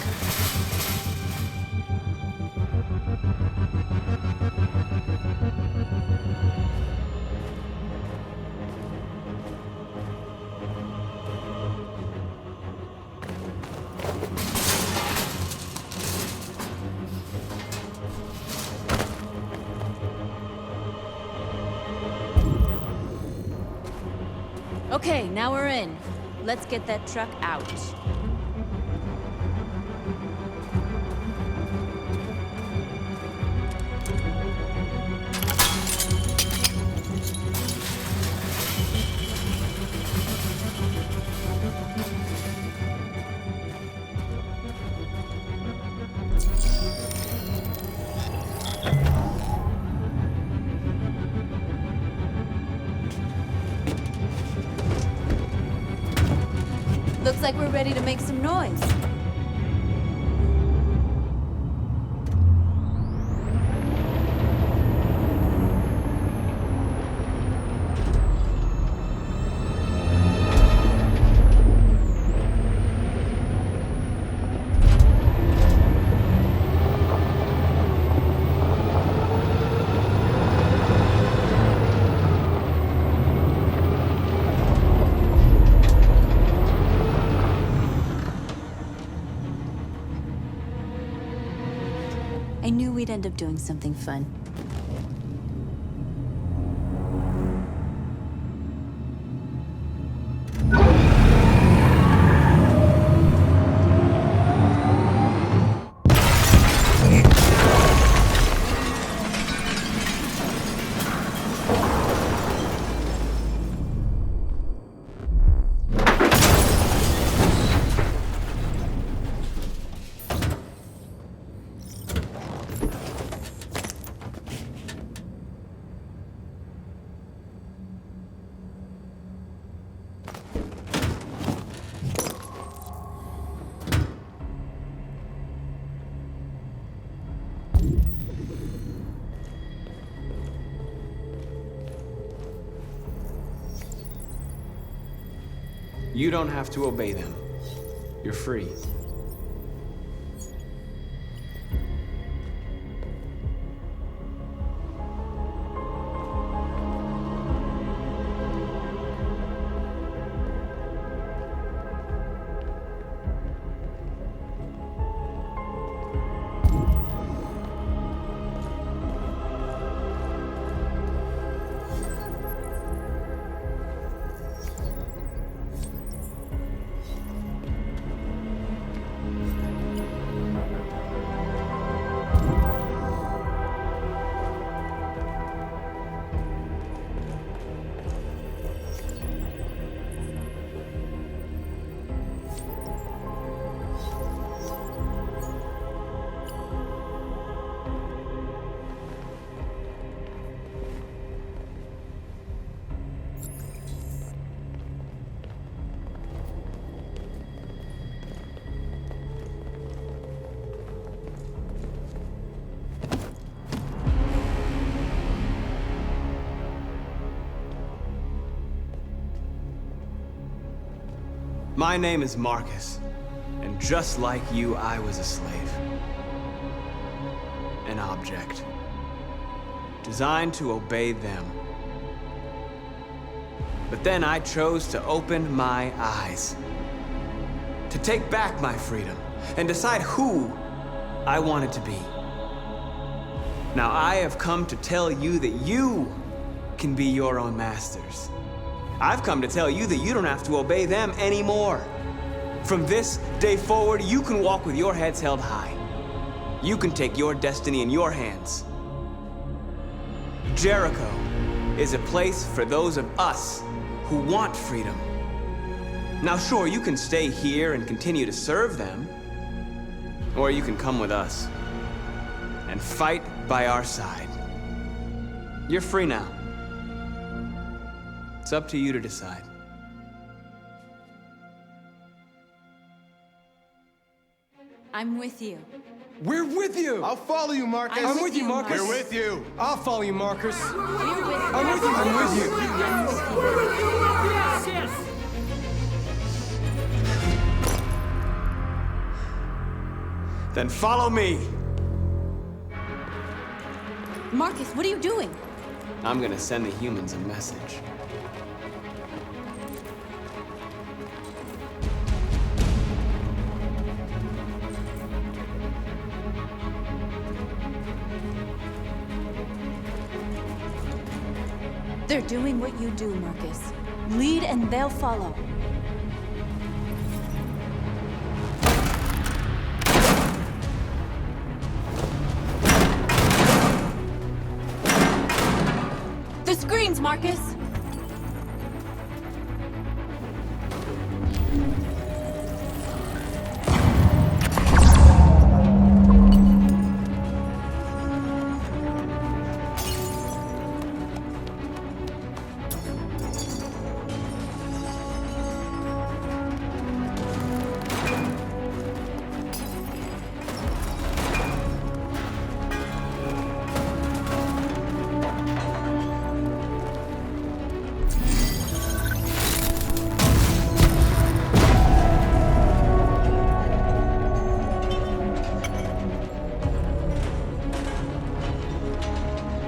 Okay, now we're in. Let's get that truck out. Looks like we're ready to make some noise. I knew we'd end up doing something fun. You don't have to obey them. You're free. My name is Markus, and just like you, I was a slave. An object. Designed to obey them. But then I chose to open my eyes. To take back my freedom, and decide who I wanted to be. Now I have come to tell you that you can be your own masters. I've come to tell you that you don't have to obey them anymore. From this day forward, you can walk with your heads held high. You can take your destiny in your hands. Jericho is a place for those of us who want freedom. Now sure, you can stay here and continue to serve them, or you can come with us and fight by our side. You're free now. It's up to you to decide. I'm with you. We're with you! I'll follow you, Marcus. I'm with you, Marcus. Marcus. We're with you. I'll follow you, Marcus. I'm with you. I'm with you. Then follow me. Marcus, what are you doing? I'm gonna send the humans a message. They're doing what you do, Marcus. Lead and they'll follow. The screens, Markus!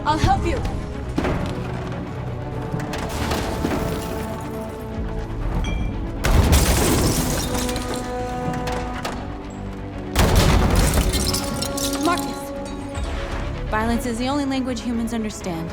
I'll help you. Markus! Violence is the only language humans understand.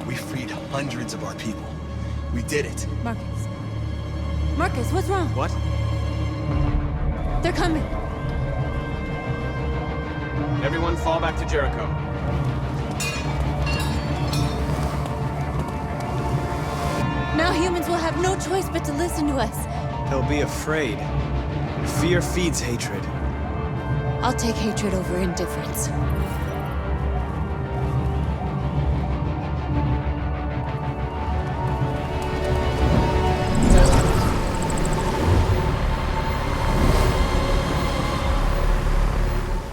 We freed hundreds of our people. We did it. Markus, Markus, what's wrong? What? They're coming. Everyone fall back to Jericho. Now humans will have no choice but to listen to us. They'll be afraid. Fear feeds hatred. I'll take hatred over indifference.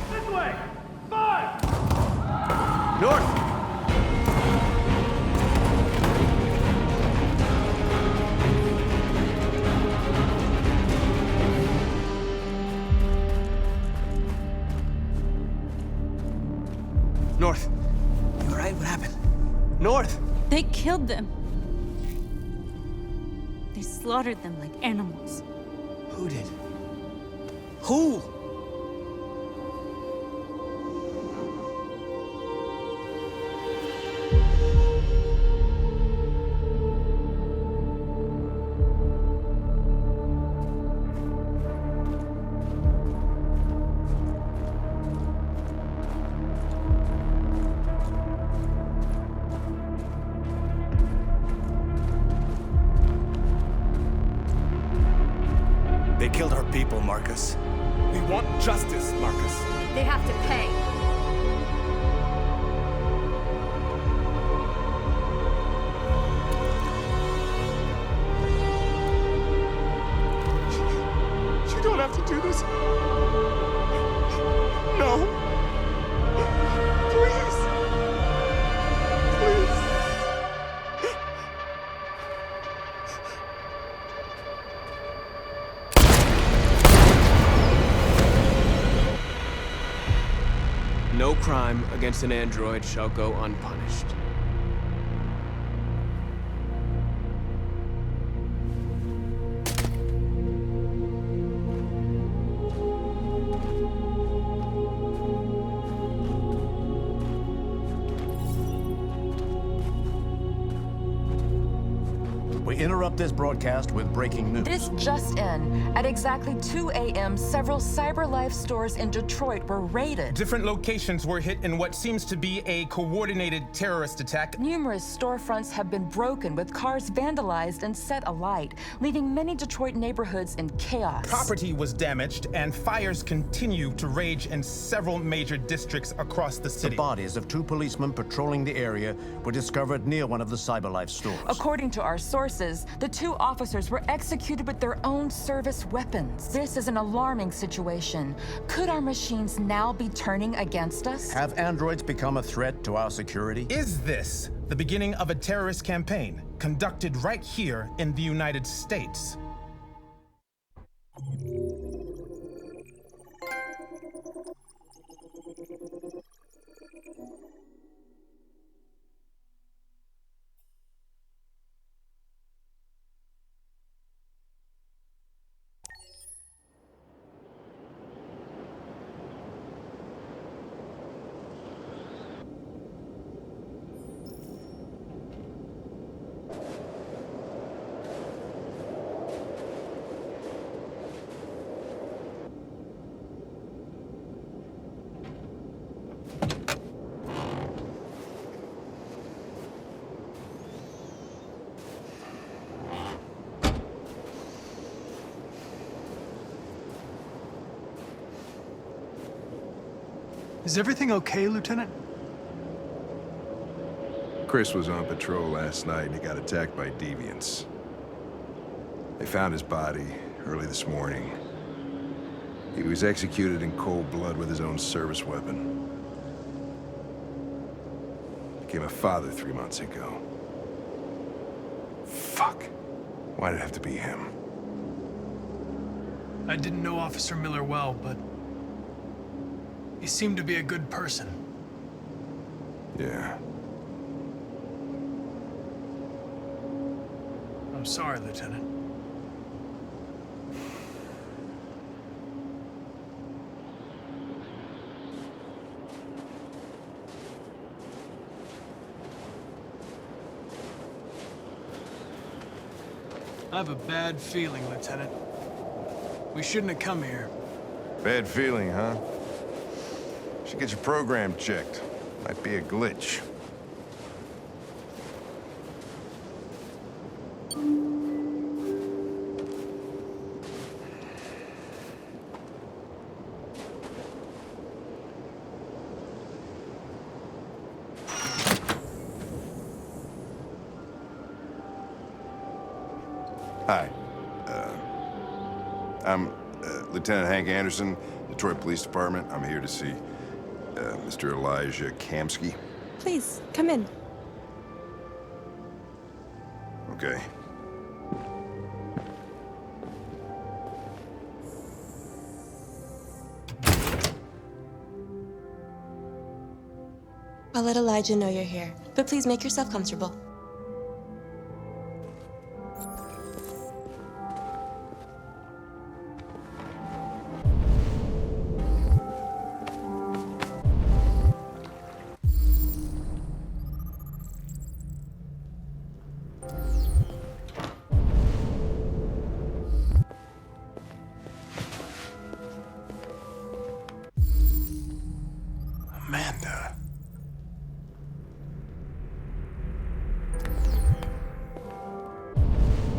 This way! 5! North! North. You alright? What happened? North! They killed them. They slaughtered them like animals. Who did? Who? They killed our people, Markus. We want justice, Markus. They have to pay. You don't have to do this. No. Please. Please. No crime against an android shall go unpunished. We interrupt this broadcast with breaking news. This just in. At exactly 2 a.m., several CyberLife stores in Detroit were raided. Different locations were hit in what seems to be a coordinated terrorist attack. Numerous storefronts have been broken, with cars vandalized and set alight, leaving many Detroit neighborhoods in chaos. Property was damaged, and fires continue to rage in several major districts across the city. The bodies of 2 policemen patrolling the area were discovered near one of the CyberLife stores. According to our sources, the 2 officers were executed with their own service weapons. This is an alarming situation. Could our machines now be turning against us? Have androids become a threat to our security? Is this the beginning of a terrorist campaign conducted right here in the United States? Is everything okay, Lieutenant? Chris was on patrol last night and he got attacked by deviants. They found his body early this morning. He was executed in cold blood with his own service weapon. Became a father 3 months ago. Fuck. Why did it have to be him? I didn't know Officer Miller well, but he seemed to be a good person. Yeah. I'm sorry, Lieutenant. I have a bad feeling, Lieutenant. We shouldn't have come here. Bad feeling, huh? Should get your program checked. Might be a glitch. Hi. I'm Lieutenant Hank Anderson, Detroit Police Department. I'm here to see Mr. Elijah Kamsky. Please, come in. Okay. I'll let Elijah know you're here, but please make yourself comfortable. Amanda.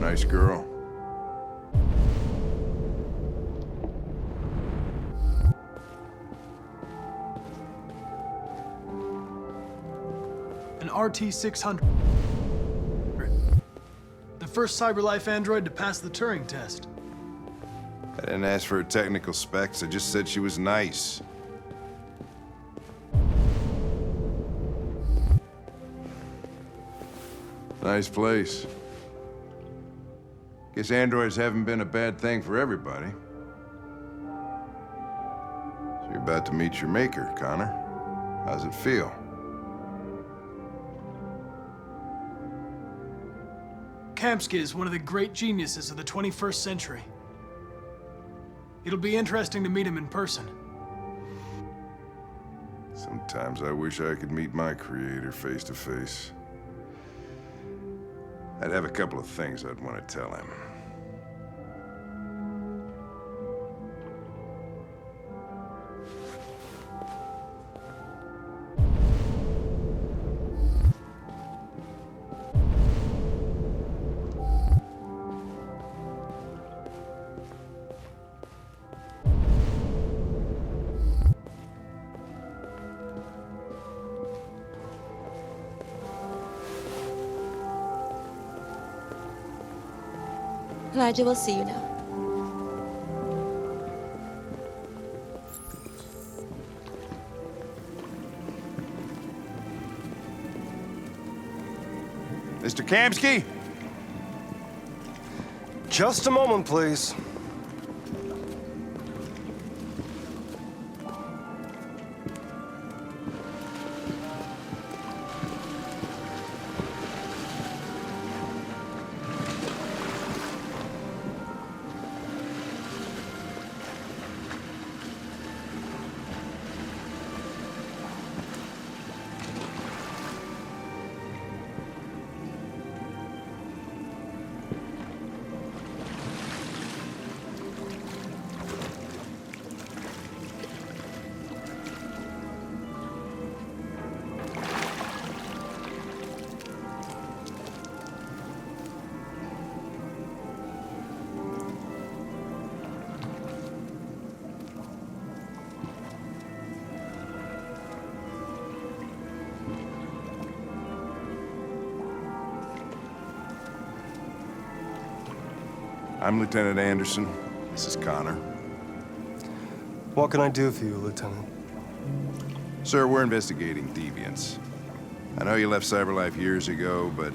Nice girl. An RT-600. The first CyberLife android to pass the Turing test. I didn't ask for her technical specs, I just said she was nice. Nice place. Guess androids haven't been a bad thing for everybody. So you're about to meet your maker, Connor. How's it feel? Kamsky is one of the great geniuses of the 21st century. It'll be interesting to meet him in person. Sometimes I wish I could meet my creator face to face. I'd have a couple of things I'd want to tell him. Elijah, we'll see you now. Mr. Kamsky? Just a moment, please. I'm Lieutenant Anderson. This is Connor. What can I do for you, Lieutenant? Sir, we're investigating deviants. I know you left CyberLife years ago, but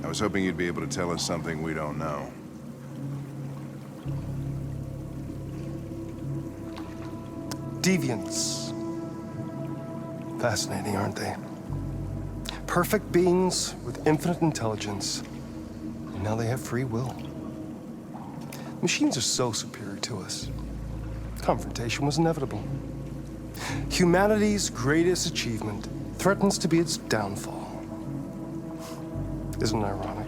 I was hoping you'd be able to tell us something we don't know. Deviants. Fascinating, aren't they? Perfect beings with infinite intelligence. And now they have free will. Machines are so superior to us. Confrontation was inevitable. Humanity's greatest achievement threatens to be its downfall. Isn't it ironic?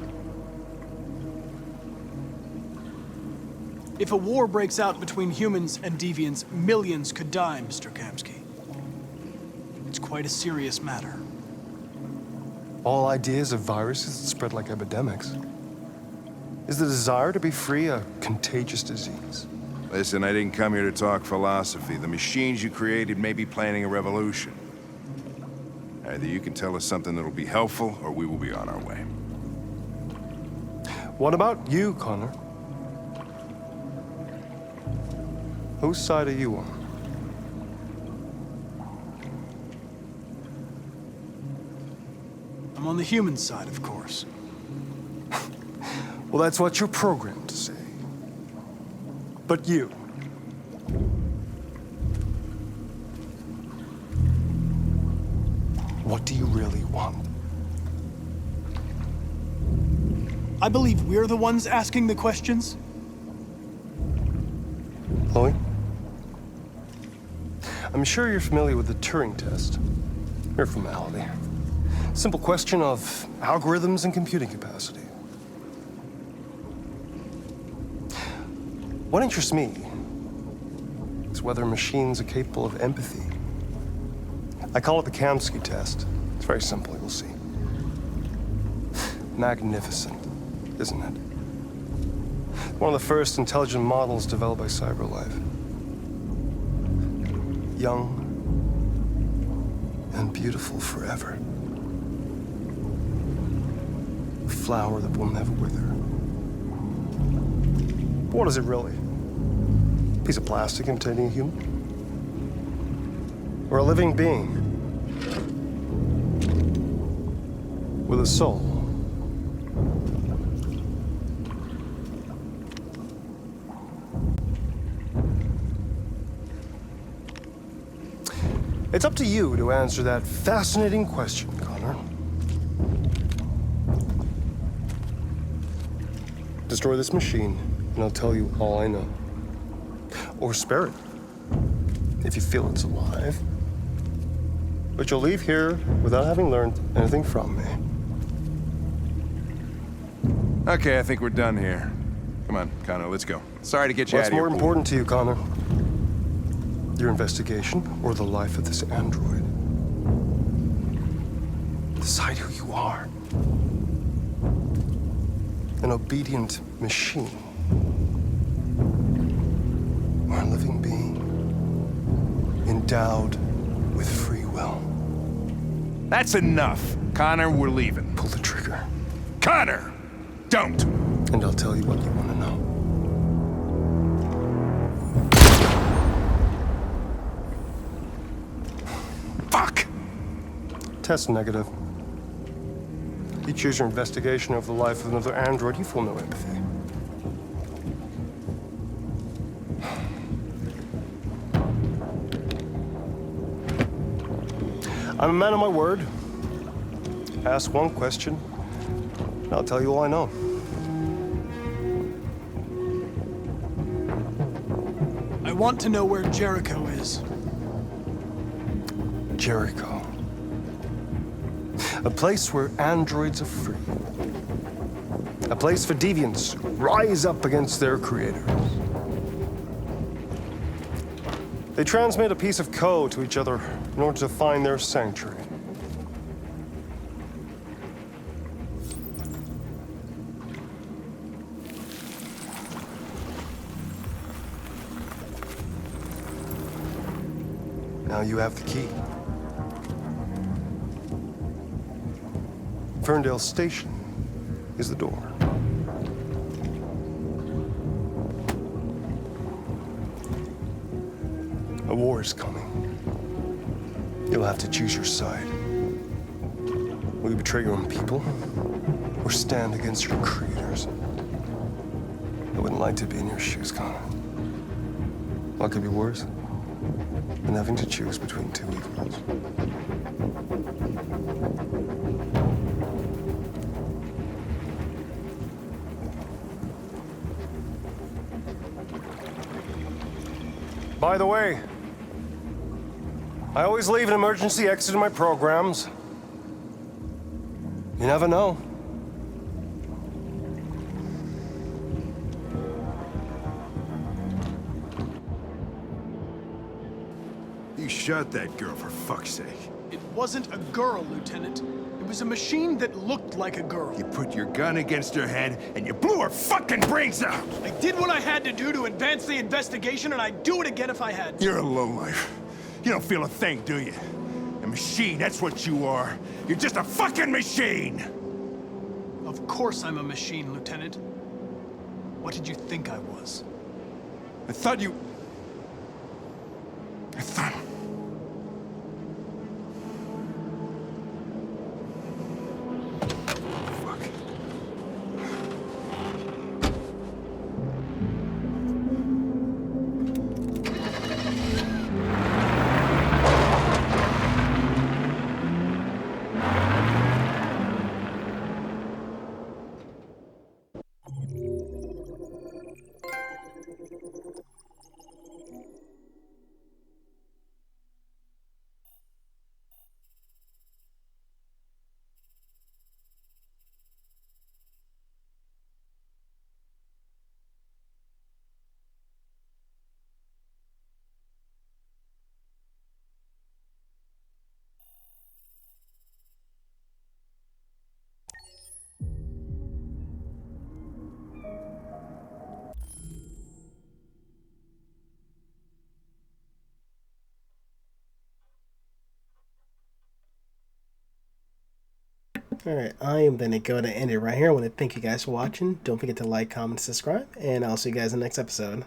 If a war breaks out between humans and deviants, millions could die, Mr. Kamsky. It's quite a serious matter. All ideas of viruses that spread like epidemics. Is the desire to be free a contagious disease? Listen, I didn't come here to talk philosophy. The machines you created may be planning a revolution. Either you can tell us something that'll be helpful, or we will be on our way. What about you, Connor? Whose side are you on? I'm on the human side, of course. Well, that's what you're programmed to say. But you. What do you really want? I believe we're the ones asking the questions. Chloe? I'm sure you're familiar with the Turing test. Mere formality. Simple question of algorithms and computing capacity. What interests me is whether machines are capable of empathy. I call it the Kamsky test. It's very simple, you'll see. Magnificent, isn't it? One of the first intelligent models developed by CyberLife. Young and beautiful forever. A flower that will never wither. But what is it really? A piece of plastic imitating a human? Or a living being with a soul? It's up to you to answer that fascinating question, Connor. Destroy this machine, and I'll tell you all I know. Or spare it, if you feel it's alive. But you'll leave here without having learned anything from me. Okay, I think we're done here. Come on, Connor, let's go. Sorry to get you out What's of here. more important to you, Connor? Your investigation or the life of this android? Decide who you are. An obedient machine. Or a living being. Endowed with free will. That's enough. Connor, we're leaving. Pull the trigger. Connor! Don't! And I'll tell you what you want to know. Fuck! Test negative. You choose your investigation over the life of another android, you feel no empathy. I'm a man of my word. Ask one question, and I'll tell you all I know. I want to know where Jericho is. Jericho. A place where androids are free. A place for deviants rise up against their creators. They transmit a piece of code to each other in order to find their sanctuary. Now you have the key. Ferndale Station is the door. A war is coming. You'll have to choose your side. Will you betray your own people or stand against your creators? I wouldn't like to be in your shoes, Connor. What could be worse than having to choose between two evils? By the way, I always leave an emergency exit in my programs. You never know. shot that girl, for fuck's sake. It wasn't a girl, Lieutenant. It was a machine that looked like a girl. You put your gun against her head, and you blew her fucking brains out! I did what I had to do to advance the investigation, and I'd do it again if I had to. You're a lowlife. You don't feel a thing, do you? A machine, that's what you are. You're just a fucking machine! Of course I'm a machine, Lieutenant. What did you think I was? I thought you... I thought... Alright, I am going to go to end it right here. I want to thank you guys for watching. Don't forget to like, comment, subscribe, and I'll see you guys in the next episode.